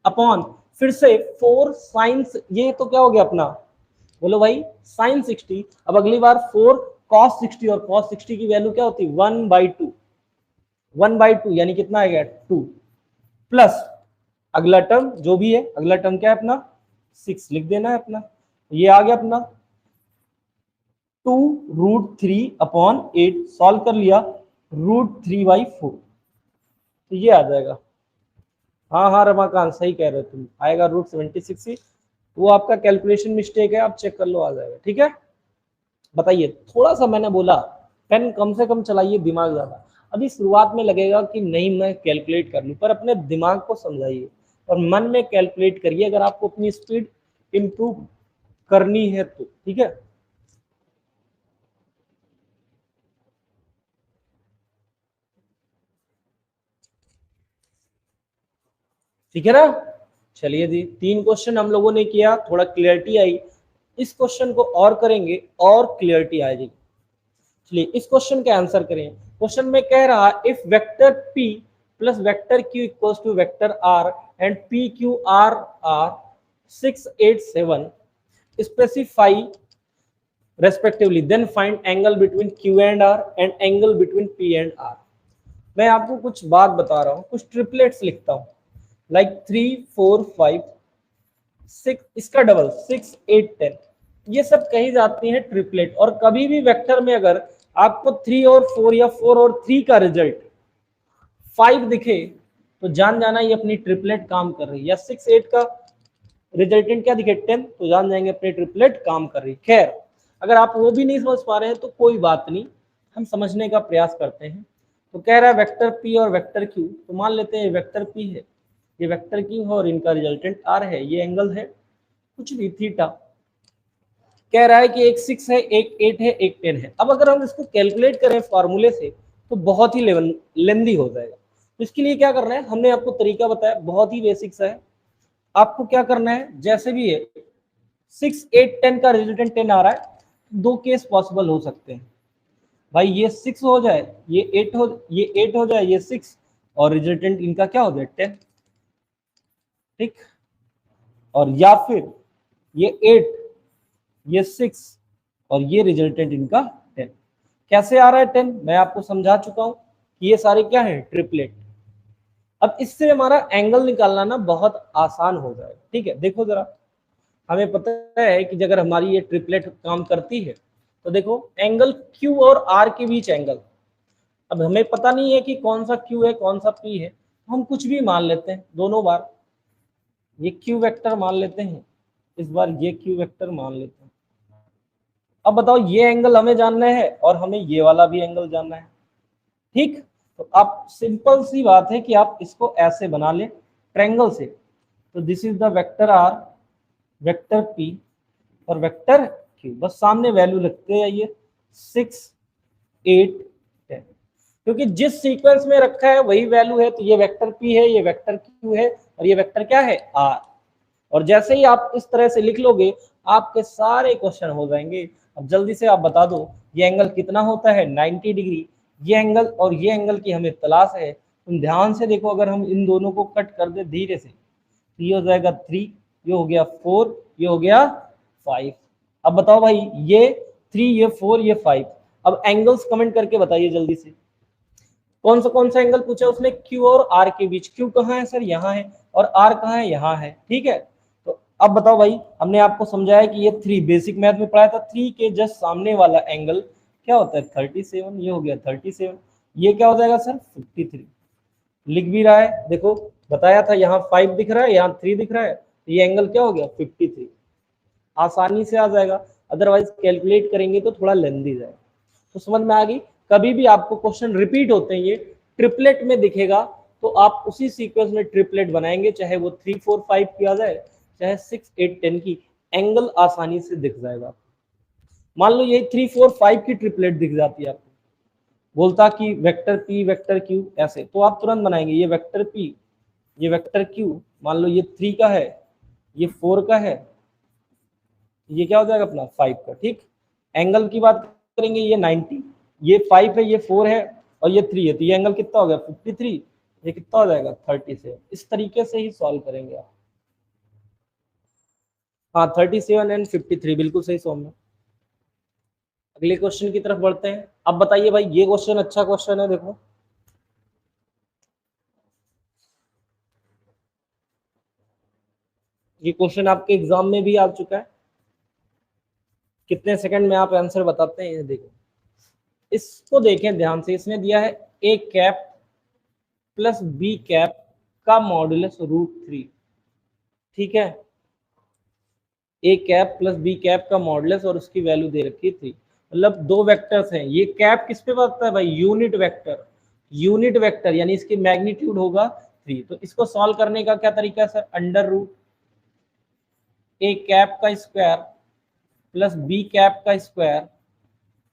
अपॉन फिर से 4 sin, ये तो क्या हो गया अपना, बोलो भाई sin 60। अब अगली बार 4 cos 60, और cos 60 की वैल्यू क्या होती है 1/2 यानी कितना आ गया 2, प्लस अगला टर्म जो भी है, अगला टर्म क्या है अपना 6 लिख देना है अपना, ये आ गया अपना 2√3 अपॉन 8, सॉल्व कर लिया √3/4, तो ये आ जाएगा। हाँ रमाकांत सही कह रहे हो तुम, आएगा √76 ही, वो आपका कैलकुलेशन मिस्टेक है, आप चेक कर लो आ जाएगा। ठीक है, बताइए, थोड़ा सा मैंने बोला पेन कम से कम चलाइए, दिमाग ज्यादा। अभी शुरुआत में लगेगा कि नहीं मैं कैलकुलेट कर लूं, पर अपने दिमाग को समझाइए और मन में कैलकुलेट करिए, अगर आपको अपनी स्पीड इंप्रूव करनी है तो। ठीक है, ठीक है ना। चलिए जी, 3 क्वेश्चन हम लोगों ने किया, थोड़ा क्लियरिटी आई। इस क्वेश्चन को और करेंगे और क्लियरिटी आ जाएगी। चलिए इस क्वेश्चन के आंसर करें। क्वेश्चन में कह रहा if vector p plus vector q equals to vector r and p q r are 6 8 7 specify respectively then find angle between q and r and angle between p and r। मैं आपको कुछ बात बता रहा हूँ, कुछ ट्रिपलेट्स लिखता हूँ, लाइक 3 4 5 6, इसका डबल 6 8 10, ये सब कही जाती है ट्रिपलेट। और कभी भी वेक्टर में अगर आपको 3 और 4 या 4 और 3 का रिजल्ट 5 दिखे तो जान जाना ये अपनी ट्रिपलेट काम कर रही है, या 6 8 का रिजल्टेंट क्या दिखे 10 तो जान जाएंगे अपनी ट्रिपलेट काम कर रही। खैर अगर आप वो भी नहीं समझ पा रहे हैं तो कोई बात नहीं, हम समझने का प्रयास करते हैं। तो कह रहा है वेक्टर p और वेक्टर q, तो मान लेते हैं वेक्टर p है, ये वेक्टर q है और इनका रिजल्टेंट r है, ये एंगल है कुछ भी थीटा। कह रहा है कि एक 6 है, एक 8 है, एक 10 है। अब अगर हम इसको कैलकुलेट करें फॉर्मूले से तो बहुत ही लेंदी हो जाएगा, तो इसके लिए क्या करना है, हमने आपको तरीका बताया, बहुत ही बेसिक सा है। आपको क्या करना है, जैसे भी है 6 8 10 का रिजल्टेंट 10 आ रहा है, 2 केस पॉसिबल हो सकते हैं। भाई ये 6 हो जाए, ये 8 हो जाए, ये 6, और रिजल्टेंट इनका क्या हो जाए 10। ठीक, और या फिर ये 8, ये 6, और ये रिजल्टेंट इनका 10। कैसे आ रहा है 10? मैं आपको समझा चुका हूं कि ये सारे क्या है, ट्रिपलेट। अब इससे हमारा एंगल निकालना ना बहुत आसान हो जाएगा। ठीक है, देखो जरा, हमें पता है कि अगर हमारी ये ट्रिपलेट काम करती है तो देखो एंगल Q और R के बीच एंगल, अब हमें पता नहीं है कि कौन सा Q है कौन सा P है, तो हम कुछ भी मान लेते हैं दोनों बार। ये Q वेक्टर मान लेते हैं, इस बार ये Q वेक्टर मान लेते हैं। अब बताओ, ये एंगल हमें जानना है और हमें ये वाला भी एंगल जानना है। ठीक, तो आप सिंपल सी बात है कि आप इसको ऐसे बना लें ट्रायंगल से। तो this is the vector R, vector P और वेक्टर Q। बस सामने वैल्यू लगते जाइए 6, 8, 10, क्योंकि जिस सीक्वेंस में रखा है वही वैल्यू है। तो ये वेक्टर P है, ये वेक्टर Q है, और ये वेक्टर क्या है, R। और जैसे ही आप इस तरह से लिख लोगे आपके सारे क्वेश्चन हो जाएंगे। अब जल्दी से आप बता दो ये एंगल कितना होता है, 90 डिग्री। ये एंगल और ये एंगल की हमें तलाश है। तुम ध्यान से देखो, अगर हम इन दोनों को कट कर दे धीरे से, तो ये हो जाएगा 3, ये हो गया 4, ये हो गया 5। अब बताओ भाई, ये 3, ये 4, ये 5। अब एंगल्स कमेंट करके बताइए जल्दी से, कौन सा एंगल पूछा उसने, Q और R के बीच। Q कहाँ है सर, यहाँ है, और R कहाँ है, यहाँ है। ठीक है, तो अब बताओ भाई, हमने आपको समझाया कि ये 3 बेसिक मैथ में पढ़ाया था, 3 के जस्ट सामने वाला एंगल क्या होता है, 37। ये हो गया 37, ये क्या हो जाएगा सर, 53। लिख भी रहा है, देखो बताया था, यहाँ 5 दिख रहा है, यहाँ 3 दिख रहा है, तो ये एंगल क्या हो गया, 53। आसानी से आ जाएगा, अदरवाइज कैलकुलेट करेंगे तो थोड़ा लेंदी जाएगा। तो समझ में आ गई। कभी भी आपको क्वेश्चन रिपीट होते हैं, ये ट्रिपलेट में दिखेगा तो आप उसी सीक्वेंस में ट्रिपलेट बनाएंगे, चाहे वो 3, 4, 5 किया जाए, चाहे 6, 8, 10 की, एंगल आसानी से दिख जाएगा। मान लो ये 3, 4, 5 की ट्रिपलेट दिख जाती है आपको, बोलता कि वेक्टर P वेक्टर Q ऐसे, तो आप तुरंत बनाएंगे, ये वेक्टर P, ये वेक्टर Q, मान लो ये 3 का है, ये 4 का है, ये क्या हो जाएगा अपना 5 का। ठीक, एंगल की बात करेंगे, ये 90, ये 5 है, ये 4 है, और ये 3 है, तो ये एंगल कितना हो गया 53, ये कितना हो जाएगा 37। इस तरीके से ही सॉल्व करेंगे आप। हाँ, 37 एंड 53 बिल्कुल सही सॉल्व में। अगले क्वेश्चन की तरफ बढ़ते हैं। अब बताइए भाई, ये क्वेश्चन अच्छा क्वेश्चन है, देखो ये क्वेश्चन आपके एग्जाम में भी आ चुका है। कितने सेकंड में आप आंसर बताते हैं, देखो इसको देखें ध्यान से। इसने दिया है A cap plus B cap का मॉडुलस √3। ठीक है, A cap plus B cap का मॉडुलस और उसकी वैल्यू दे रखी है 3। मतलब दो वेक्टर्स हैं, ये कैप किस पे बनता है भाई, यूनिट वेक्टर। यूनिट वेक्टर यानी इसकी मैग्नीट्यूड होगा 3। तो इसको सॉल्व करने का क्या तरीका है sir, under root A cap का स्क्वायर प्लस बी कैप का square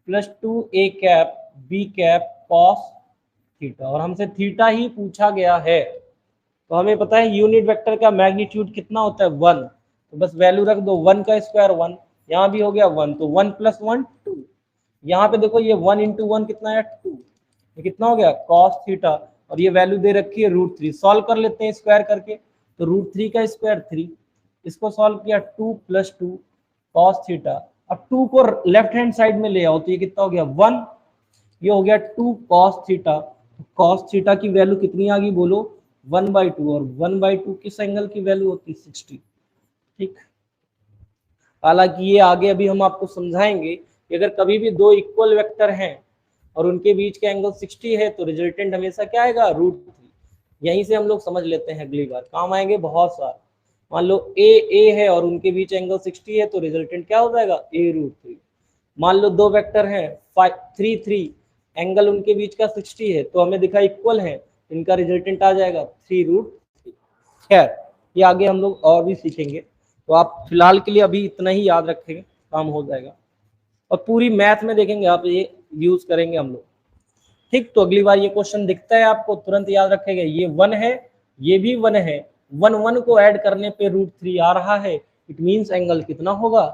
plus 2 A cap B cap cos theta, और हमसे थीटा ही पूछा गया है। तो हमें पता है यूनिट वेक्टर का मैग्नीट्यूड कितना होता है, 1। तो बस वैल्यू रख दो, 1 का स्क्वायर 1, यहाँ भी हो गया 1, तो 1 + 1 2। यहाँ पे देखो ये 1 × 1 कितना है 2, ये कितना हो गया कॉस थीटा, और ये वैल्यू दे रखी है √3। सॉल्व कर लेते हैं स्क्वायर करके, तो √3 का स्क्वायर 3, इसको सॉल्व किया 2 + 2 कॉस थीटा। अब 2 को लेफ्ट हैंड साइड में ले आओ, तो ये कितना हो गया 1, ये हो गया 2 कॉस थीटा। कॉस थीटा की वैल्यू कितनी आ गई बोलो, 1/2, और 1/2 किस एंगल की वैल्यू होती है 60। ठीक, हालांकि ये आगे अभी हम आपको समझाएंगे कि अगर कभी भी दो इक्वल वेक्टर हैं और उनके बीच का एंगल 60 है तो रिजल्टेंट हमेशा क्या आएगा √3। यहीं से हम लोग समझ लेते हैं, अगली बार काम आएंगे बहुत सारे। मान लो ए है और उनके बीच एंगल 60 है, तो रिजल्टेंट क्या हो जाएगा a√3। मान लो दो वेक्टर हैं 5, 3, 3, एंगल उनके बीच का 60 है, तो हमें दिखा इक्वल है, इनका रिजल्टेंट आ जाएगा 3√3। खैर ये आगे हम लोग और भी सीखेंगे, तो आप फिलहाल के लिए अभी इतना ही याद रखेंगे, काम हो जाएगा। और पूरी मैथ में देखेंगे आप, ये यूज करेंगे हम लोग। ठीक, तो अगली बार ये क्वेश्चन दिखता है आपको तुरंत याद रखेगा, ये 1 है, ये भी 1 है, 1 1 को ऐड करने पे √3 आ रहा है, इट मींस एंगल कितना होगा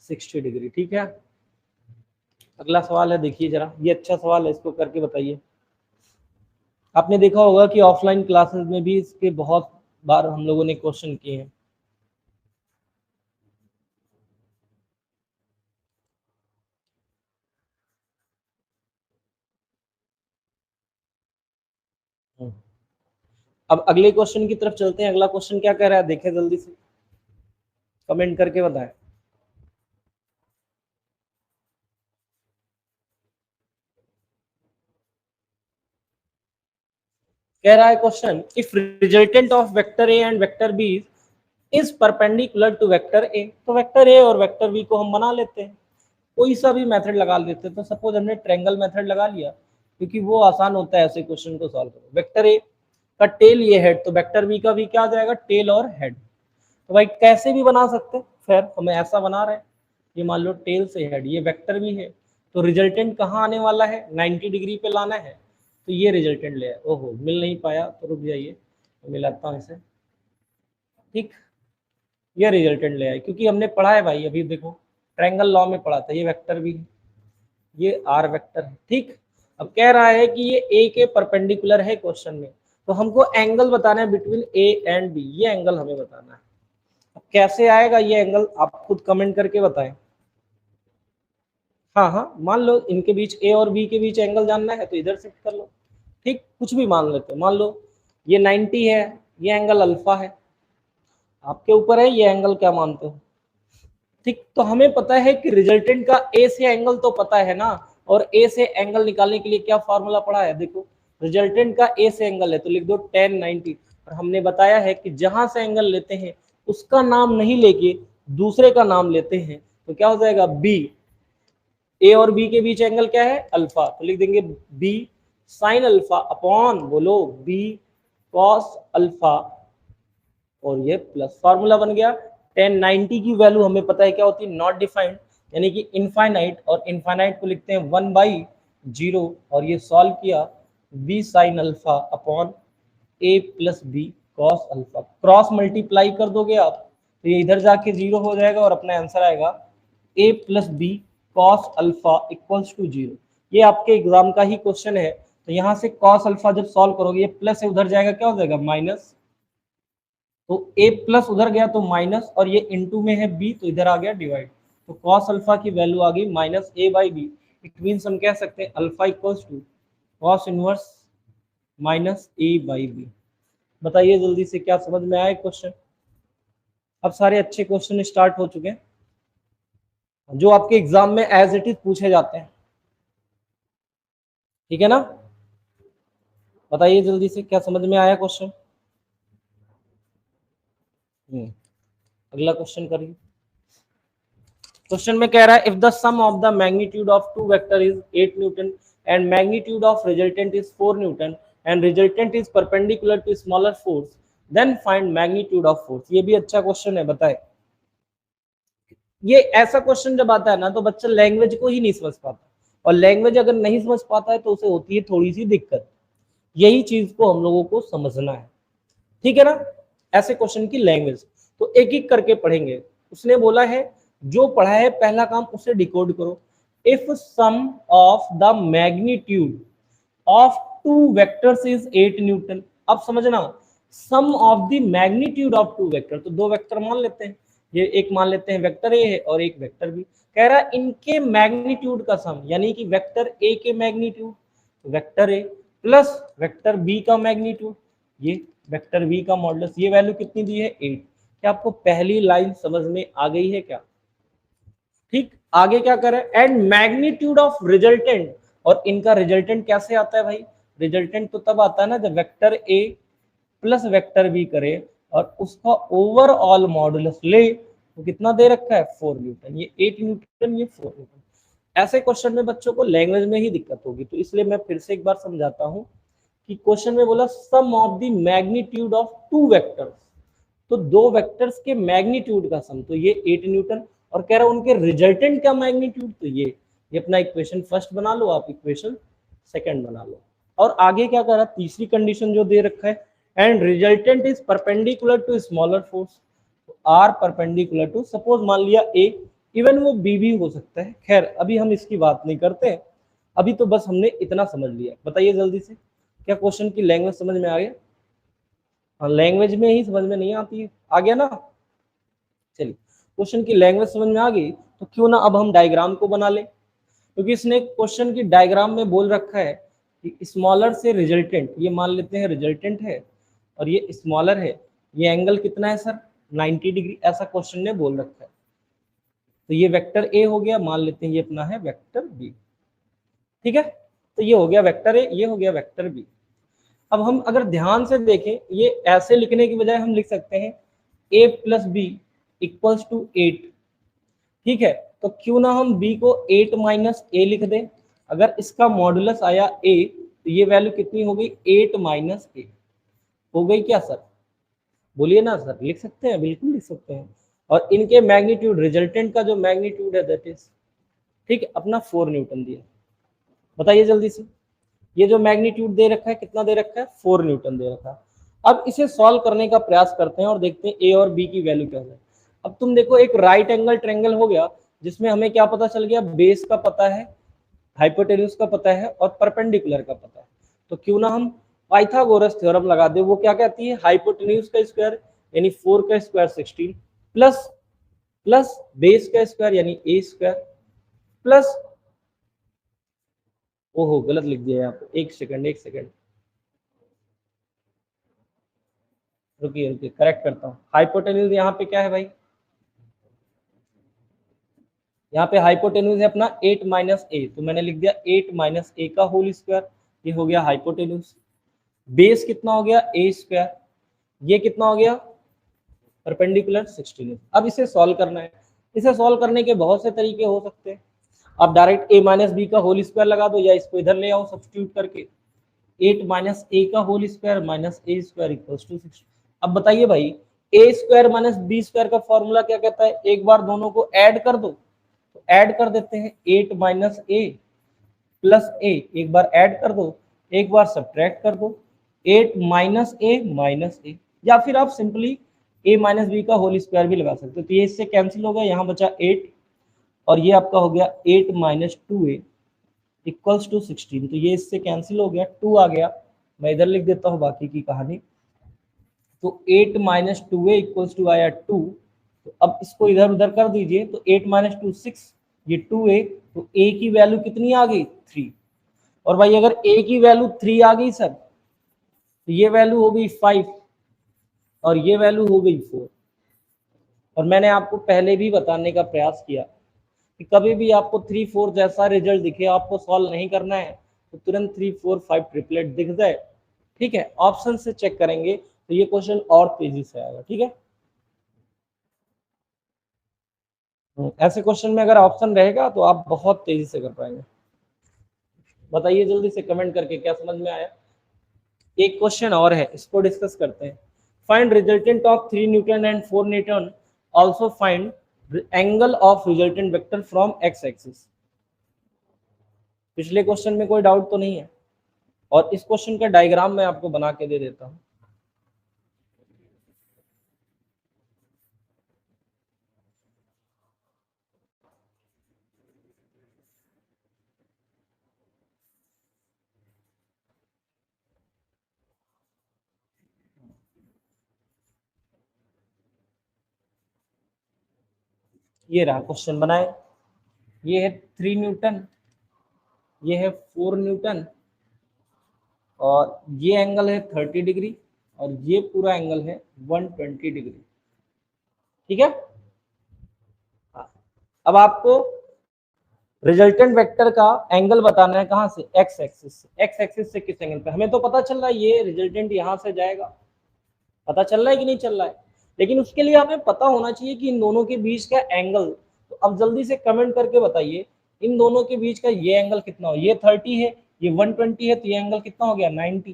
60 डिग्री। ठीक है, अगला सवाल है, देखिए जरा, ये अच्छा सवाल है, इसको करके बताइए। आपने देखा होगा कि ऑफलाइन क्लासेस में भी इसके बहुत बार हम लोगों ने क्वेश्चन किए हैं। अब अगले क्वेश्चन की तरफ चलते हैं। अगला क्वेश्चन क्या कह रहा है, देखें जल्दी से, कमेंट करके बताएं। कह रहा है question, if resultant of vector A and vector B is perpendicular to vector A, तो वेक्टर ए और वेक्टर बी को हम बना लेते हैं, कोई सा भी मेथड लगा लेते हैं। तो सपोज हमने ट्रायंगल मेथड लगा लिया, क्योंकि वो आसान होता है ऐसे क्वेश्चन को सॉल्व करो। वेक्टर ए का टेल ये हेड, तो वेक्टर बी का भी क्या आ जाएगा, टेल और हेड। तो भाई कैसे भी बना सकते हैं, फिर हमें ऐसा बना रहे हैं, ये मान लो टेल से हेड, ये वेक्टर भी है, तो रिजल्टेंट कहाँ आने वाला है, 90 डिग्री पे लाना है, तो ये रिजल्टेंट ले आए। ओहो मिल नहीं पाया, तो रुक जाइए, मिलाता हूँ इसे। ठीक, ये रिजल्टेंट ले आए, क्योंकि हमने पढ़ा है भाई, अभी देखो ट्रायंगल लॉ में पढ़ा था, ये वेक्टर भी, ये आर वेक्टर है। ठीक, अब कह रहा है कि ये ए के परपेंडिकुलर है क्वेश्चन में, तो हमको एंगल बताना है बिटवीन ए एंड बी, ये एंगल हमें बताना है। अब कैसे आएगा ये एंगल, आप खुद कमेंट करके बताएं। हाँ हाँ, मान लो इनके बीच, ए और बी के बीच एंगल जानना है, तो इधर शिफ्ट कर लो। ठीक, कुछ भी मान लेते हैं, मान लो ये 90 है, ये एंगल अल्फा है, आपके ऊपर है ये एंगल क्या मानते हो। ठीक, तो हमें पता है कि रिजल्टेंट का ए से एंगल तो पता है ना, और ए से एंगल निकालने के लिए क्या फॉर्मूला पड़ा है, देखो रिजल्टेंट का ए से एंगल है तो लिख दो tan 90, और हमने बताया है कि जहां से एंगल लेते हैं उसका नाम नहीं लेके दूसरे का नाम लेते हैं, तो क्या हो जाएगा, बी, ए और बी के बीच एंगल क्या है, अल्फा, तो लिख देंगे बी साइन अल्फा अपॉन, बोलो बी कॉस अल्फा, और ये प्लस, फार्मूला बन गया। tan 90 की वैल्यू हमें पता है क्या होती है, नॉट डिफाइंड, यानी कि इनफाइनाइट, और इनफाइनाइट को लिखते हैं 1/0, और ये सॉल्व किया b sine alpha upon a plus B cos alpha, cross multiply कर दोगे आप तो ये इधर जाके 0 हो जाएगा, और अपना आंसर आएगा a plus B cos alpha equals to 0। ये आपके एग्जाम का ही क्वेश्चन है, तो यहाँ से कॉस अल्फा जब सॉल्व करोगे, ये प्लस से उधर जाएगा, क्या हो जाएगा, माइनस, तो a प्लस उधर गया तो माइनस, और ये इनटू में है b, तो इधर आ गया डिवाइड, तो cos अल्फा की वैल्यू आ गई minus a by B. It means हम कह सकते हैं alpha equals to cos inverse minus a by B. बताइए जल्दी से, क्या समझ में आया क्वेश्चन। अब सारे अच्छे क्वेश्चन स्टार्ट हो चुके हैं जो आपके एग्जाम में एज इट इज पूछे जाते हैं, ठीक है ना। बताइए जल्दी से, क्या समझ में आया क्वेश्चन। अगला क्वेश्चन करिए। क्वेश्चन में कह रहा है, if the sum of the magnitude of two vector is 8 newton and magnitude of resultant is 4 newton and resultant is perpendicular to smaller force, then find magnitude of force. ये भी अच्छा question है, बताए। ये ऐसा क्वेश्चन जब आता है ना, तो बच्चा लैंग्वेज को ही नहीं समझ पाता, और लैंग्वेज अगर नहीं समझ पाता है तो उसे होती है थोड़ी सी दिक्कत। यही चीज को हम लोगों को समझना है, ठीक है ना। ऐसे क्वेश्चन की लैंग्वेज तो एक एक करके पढ़ेंगे। उसने बोला है जो पढ़ा है पहला काम उसे डिकोड करो। If sum of the magnitude of two vectors is 8 newton. अब समझना, sum of the magnitude of two vector, तो दो वेक्टर मान लेते हैं, ये एक मान लेते हैं वेक्टर ए है और एक वेक्टर बी। कह रहा है इनके मैग्नीट्यूड का सम, यानी कि वेक्टर ए के magnitude, vector A plus vector B का मैग्नीट्यूड, ये वेक्टर v का मॉडुलस, ये वैल्यू कितनी दी है 8। क्या आपको पहली लाइन समझ में आ गई है क्या। ठीक, आगे क्या करें, एंड मैग्नीट्यूड ऑफ रिजल्टेंट, और इनका रिजल्टेंट कैसे आता है भाई, रिजल्टेंट तो तब आता है ना जब vector a plus vector B करे और उसका ओवरऑल मॉडुलस ले, तो कितना दे रखा है 4 न्यूटन, ये 8 न्यूटन, ये 4 न्यूटन। ऐसे क्वेश्चन में बच्चों को लैंग्वेज में ही दिक्कत होगी, तो इसलिए मैं फिर से एक बार समझाता हूँ कि क्वेश्चन में बोला sum of the magnitude of two vectors, तो दो वेक्टर्स के मैग्नीट्यूड का सम, तो ये 8 न्यूटन, और कह रहा है उनके रिजल्टेंट का मैग्नीट्यूड, तो ये अपना इक्वेशन फर्स्ट बना लो, आप इक्वेशन सेकंड बना लो। और आगे क्या कर रहा है, तीसरी कंडीशन जो दे रखा है, and resultant is perpendicular to smaller force, or perpendicular to, suppose मान लिया ए इवन वो बी भी हो सकता है। खैर अभी हम इसकी बात नहीं करते हैं, अभी तो बस हमने इतना समझ लिया। बताइए जल्दी से, क्या क्वेश्चन की लैंग्वेज समझ में आ गया? हाँ, लैंग्वेज में ही समझ में नहीं आती है, आ गया ना? चलिए, क्वेश्चन की लैंग्वेज समझ में आ गई तो क्यों ना अब हम डायग्राम को बना लें, क्योंकि इसने क्वेश्चन की डायग्राम में बोल रखा है कि स्मॉलर से रिजल्टेंट, ये मान लेते हैं रिजल्टेंट है और ये स्मॉलर है, ये एंगल कितना है सर? 90 डिग्री, ऐसा क्वेश्चन ने बोल रखा है। तो ये वेक्टर ए हो गया, मान लेते हैं ये अपना है वेक्टर बी। ठीक है, तो ये हो गया वेक्टर ए, ये हो गया वेक्टर बी। अब हम अगर ध्यान से देखें, ये ऐसे लिखने की बजाय हम लिख सकते हैं a plus B equals to 8। ठीक है, तो क्यों ना हम b को 8 माइनस ए लिख दें। अगर इसका मॉडुलस आया a तो ये वैल्यू कितनी हो गई? 8 माइनस ए हो गई क्या सर? बोलिए ना सर, लिख सकते हैं, बिल्कुल लिख सकते हैं। और इनके मैग्नीट्यूड, रिजल्टेंट का जो मैग्नीट्यूड है दैट इज, ठीक है, अपना 4 न्यूटन दिया। बताइए जल्दी से, ये जो मैग्नीट्यूड दे रखा है कितना दे रखा है? 4 न्यूटन दे रखा है। अब इसे सॉल्व करने का प्रयास करते हैं और देखते हैं ए और बी की वैल्यू क्या है। अब तुम देखो, एक राइट एंगल ट्रायंगल हो गया जिसमें हमें क्या पता चल गया? बेस का पता है, हाइपोटेन्यूज का पता है और परपेंडिकुलर का पता है। तो क्यों ना हम पाइथागोरस थ्योरम लगा दे। वो क्या कहती है? हाइपोटेन्यूज का स्क्वायर यानी 4 का स्क्वायर 16 प्लस प्लस बेस का स्क्वायर यानी ए स्क्वायर प्लस, ओहो गलत लिख दिया यहाँ पे, एक सेकंड रुकिए रुकिए, करेक्ट करता हूँ। हाइपोटेन्यूज यहाँ पे क्या है भाई? यहाँ पे हाइपोटेन्यूज है अपना 8 माइनस ए, तो मैंने लिख दिया 8 माइनस ए का होल स्क्वायर, ये हो गया हाइपोटेन्यूज। बेस कितना हो गया? ए स्क्वायर, ये कितना हो गया? परपेंडिकुलर 16। अब इसे सॉल्व करना है। इसे सॉल्व करने के बहुत से तरीके हो सकते हैं। आप डायरेक्ट a माइनस बी का होल स्क्वायर लगा दो, या इसको इधर ले आओ सब्स्टिट्यूट करके, 8 माइनस ए का whole square minus A square equals to 16। अब बताइए भाई, A square minus B square का फॉर्मूला क्या कहता है? एक बार दोनों को ऐड कर दो, तो ऐड कर देते हैं 8 माइनस ए प्लस ए, एक बार ऐड कर दो, एक बार सब्ट्रैक्ट कर दो, 8 माइनस ए, या फिर आप सिंपली a माइनस बी का होल स्क्वायर भी लगा सकते हो। तो ये इससे कैंसिल हो गया, यहाँ बचा 8 और ये आपका हो गया 8 माइनस 2a इक्वल्स टू 16। तो ये इससे कैंसिल हो गया, 2 आ गया। मैं इधर लिख देता हूँ बाकी की कहानी। तो 8 माइनस 2a इक्वल्स टू आया 2। तो अब इसको इधर उधर कर दीजिए, तो 8 माइनस 2 6, ये 2a, तो a की वैल्यू कितनी आ गई? 3। और भाई अगर a की वैल्यू 3 आ गई सर, तो ये वैल्यू हो गई 5 और ये वैल्यू हो गई 4। और मैंने आपको पहले भी बताने का प्रयास किया कि कभी भी आपको 3 4 जैसा रिजल्ट दिखे, आपको सॉल्व नहीं करना है, तो तुरंत 3 4 5 ट्रिपलेट दिख जाए, ठीक है, ऑप्शन से चेक करेंगे तो ये क्वेश्चन और तेजी से आएगा। ठीक है, ऐसे क्वेश्चन में अगर ऑप्शन रहेगा तो आप बहुत तेजी से कर पाएंगे। बताइए जल्दी से कमेंट करके, क्या समझ में आया? एक क्वेश्चन और है, इसको डिस्कस करते हैं। Find resultant of 3 Newton and 4 Newton, also find angle of resultant vector from x axis. पिछले क्वेश्चन में कोई डाउट तो नहीं है? और इस क्वेश्चन का डायग्राम मैं आपको बना के दे देता हूं। ये रहा क्वेश्चन बनाए, ये है 3 न्यूटन, ये है 4 न्यूटन और ये एंगल है 30 डिग्री और ये पूरा एंगल है 120 डिग्री। ठीक है, अब आपको रिजल्टेंट वेक्टर का एंगल बताना है, कहां से? एक्स एक्सिस से। एक्स एक्सिस से किस एंगल पे? हमें तो पता चल रहा है ये रिजल्टेंट यहां से जाएगा, पता चल रहा है कि नहीं चल रहा है? लेकिन उसके लिए हमें पता होना चाहिए कि इन दोनों के बीच का एंगल। तो अब जल्दी से कमेंट करके बताइए, इन दोनों के बीच का ये एंगल कितना हो? ये 30 है, ये 120 है, तो ये एंगल कितना हो गया? 90।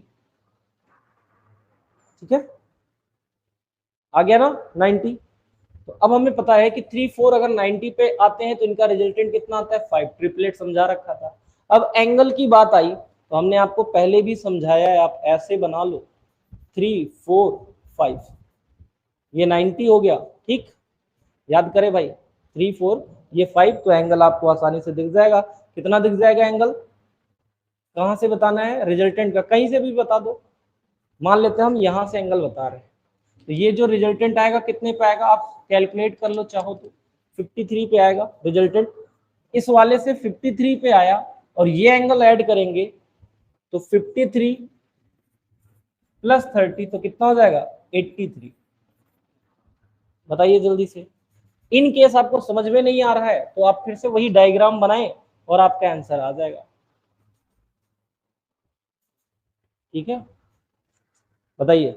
ठीक है, आ गया ना 90। तो अब हमें पता है कि 3 4 अगर 90 पे आते हैं तो इनका रिजल्टेंट कितना आता है? 5। ट्रिपलेट समझा रखा था। अब एंगल की बात आई तो हमने आपको पहले भी समझाया है, आप ऐसे बना लो 3 4 5, ये 90 हो गया। ठीक, याद करें भाई, 3 4 ये 5, तो एंगल आपको आसानी से दिख जाएगा। कितना दिख जाएगा एंगल? कहाँ से बताना है? रिजल्टेंट का, कहीं से भी बता दो। मान लेते हैं हम यहाँ से एंगल बता रहे हैं, तो ये जो रिजल्टेंट आएगा कितने पे आएगा? आप कैलकुलेट कर लो चाहो तो, 53 पे आएगा रिजल्टेंट। इस वाले से 53 पे आया और ये एंगल ऐड करेंगे तो 53 प्लस 30 तो कितना हो जाएगा? 83। बताइए जल्दी से। इन केस आपको समझ में नहीं आ रहा है तो आप फिर से वही डायग्राम बनाएं और आपका आंसर आ जाएगा। ठीक है, बताइए।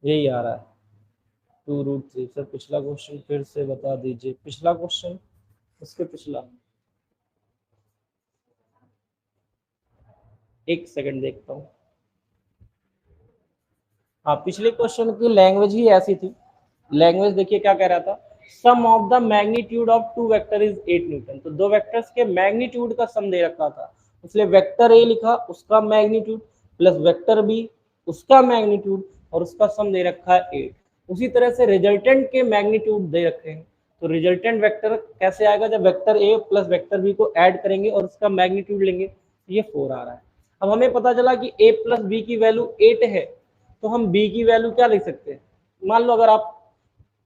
यही आ रहा है 2√3। सर पिछला क्वेश्चन फिर से बता दीजिए, पिछला क्वेश्चन, उसके पिछला। एक सेकंड देखता हूँ। हाँ, पिछले क्वेश्चन की लैंग्वेज ही ऐसी थी। लैंग्वेज देखिए क्या कह रहा था, sum of the magnitude of two vector is 8 newton. तो दो वेक्टर्स के मैग्नीट्यूड का सम दे रखा था, इसलिए वेक्टर ए लिखा, उसका मैग्नीट्यूड प्लस वेक्टर बी उसका मैग्नीट्यूड और उसका सम दे रखा है 8। उसी तरह से रिजल्टेंट के मैग्नीट्यूड दे रखे हैं, तो रिजल्टेंट वेक्टर कैसे आएगा? जब vector A plus vector B को ऐड करेंगे और उसका मैग्नीट्यूड लेंगे, ये 4 आ रहा है। अब हमें पता चला कि a प्लस बी की वैल्यू 8 है, तो हम b की वैल्यू क्या लिख सकते हैं? मान लो अगर आप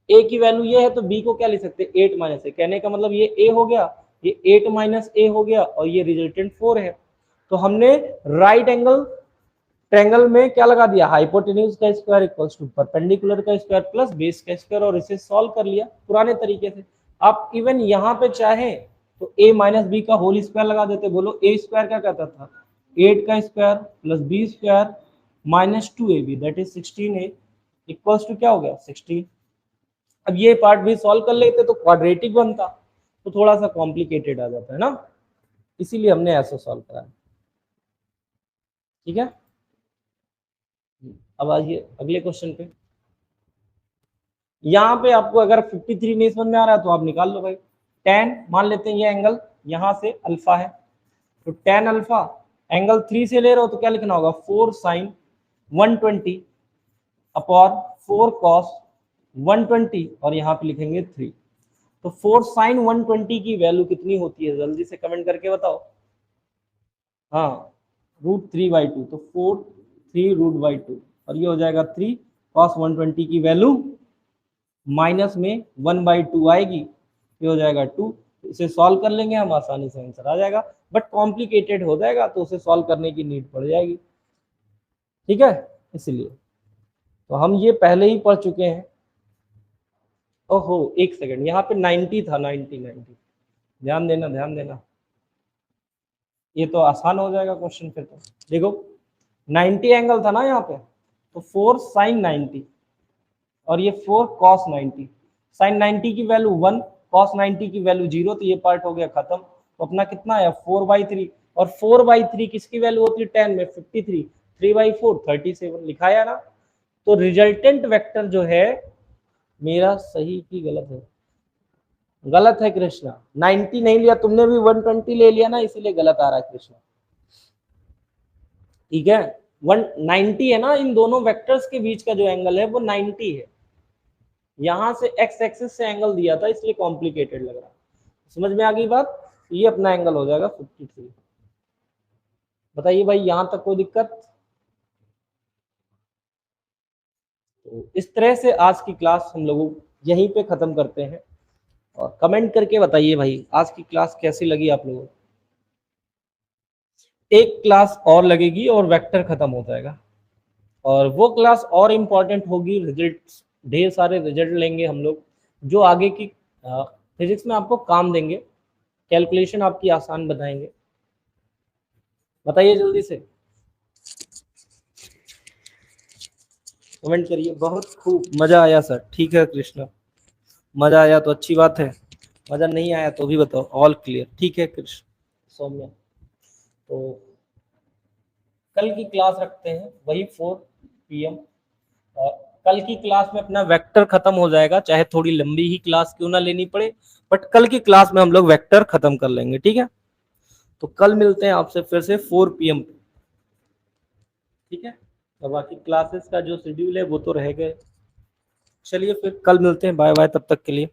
a की वैल्यू ये है तो b को क्या लिख सकते हैं? 8 माइनस ए। कहने का मतलब ये a हो गया, ये 8 माइनस ए हो गया और ये रिजल्टेंट 4 है। तो हमने राइट एंगल ट्रायंगल में क्या लगा दिया? हाइपोटेन्यूज का स्क्वायर इक्वल्स टू परपेंडिकुलर का स्क्वायर प्लस बेस का स्क्वायर, और इसे सॉल्व कर लिया पुराने तरीके से। आप इवन यहाँ पे चाहे तो a माइनस बी का होल स्क्वायर लगा देते। बोलो a स्क्वायर क्या कहता था? 8 का square plus B square minus 2ab that is 16a equals to क्या हो गया? 16। अब ये पार्ट भी सॉल्व कर लेते तो क्वाड्रेटिक बनता, तो थोड़ा सा कॉम्प्लिकेटेड आ जाता है ना, इसीलिए हमने ऐसा सॉल्व करा। ठीक है, अब आइए अगले क्वेश्चन पे। यहाँ पे आपको अगर 53 नहीं समझ में आ रहा है तो आप निकाल लो भाई। tan मान लेते हैं ये एंगल यहाँ से अल्फा है, तो tan अल्फा एंगल 3 से ले रहे हो तो क्या लिखना होगा? 4 sin 120 अपॉन 4 cos 120 और यहाँ पे लिखेंगे 3। तो 4 sin 120 की वैल्यू कितनी होती है? जल्दी से कमेंट करके बताओ। हाँ, √3/2, तो 4 3√2 और ये हो जाएगा 3 cos 120 की वैल्यू माइनस में 1/2 आएगी, ये हो जाएगा 2। इसे सॉल्व कर लेंगे हम, आसानी से आंसर आ जाएगा, बट कॉम्प्लिकेटेड हो जाएगा तो उसे सॉल्व करने की नीड पड़ जाएगी। ठीक है, इसलिए तो हम ये पहले ही पढ़ चुके हैं। ओहो एक सेकंड, यहाँ पे 90 था, 90 ध्यान देना ध्यान देना, ये तो आसान हो जाएगा क्वेश्चन फिर। तो देखो 90 एंगल था ना यहाँ पे, तो 4 sin 90 और ये 4 cos 90। sin 90 की वैल्यू 1, cos 90 की वैल्यू 0, तो ये पार्ट हो गया खत्म। तो अपना कितना आया? 4/3, और 4/3 किसकी वैल्यू होती है 10 में? 53, 3/4 37 लिखाया ना। तो रिजल्टेंट वेक्टर जो है मेरा सही की गलत है? गलत है कृष्णा, 90 नहीं लिया तुमने भी, 120 ले लिया ना, इसीलिए गलत आ रहा है कृष्णा। ठीक है, 190 है ना, इन दोनों वेक्टर्स के बीच का जो एंगल है वो 90 है। यहां से एक्स एक्सिस से एंगल दिया था इसलिए कॉम्प्लिकेटेड लग रहा है। समझ में आ गई बात? ये अपना एंगल हो जाएगा 53। बताइए भाई, यहां तक कोई दिक्कत? तो इस तरह से आज की क्लास हम लोग यहीं पे खत्म करते हैं, और कमेंट करके बताइए भाई आज की क्लास कैसी लगी आप लोगों को। एक क्लास और लगेगी और वेक्टर खत्म हो जाएगा, और वो क्लास और इम्पोर्टेंट होगी। रिजल्ट, ढेर सारे रिजल्ट लेंगे हम लोग जो आगे की फिजिक्स में आपको काम देंगे, कैलकुलेशन आपकी आसान बताएंगे। बताइए जल्दी से, कमेंट करिए। बहुत खूब, मजा आया सर। ठीक है कृष्णा, मजा आया तो अच्छी बात है, मजा नहीं आया तो भी बताओ। ऑल क्लियर, ठीक है कृष्ण सौम्या। तो कल की क्लास रखते हैं वही 4 PM, और कल की क्लास में अपना वेक्टर खत्म हो जाएगा, चाहे थोड़ी लंबी ही क्लास क्यों ना लेनी पड़े, बट कल की क्लास में हम लोग वेक्टर खत्म कर लेंगे। ठीक है, तो कल मिलते हैं आपसे फिर से 4 PM पे। ठीक है, तो बाकी क्लासेस का जो शेड्यूल है वो तो रह गए। चलिए फिर कल मिलते हैं, बाय बाय तब तक के लिए।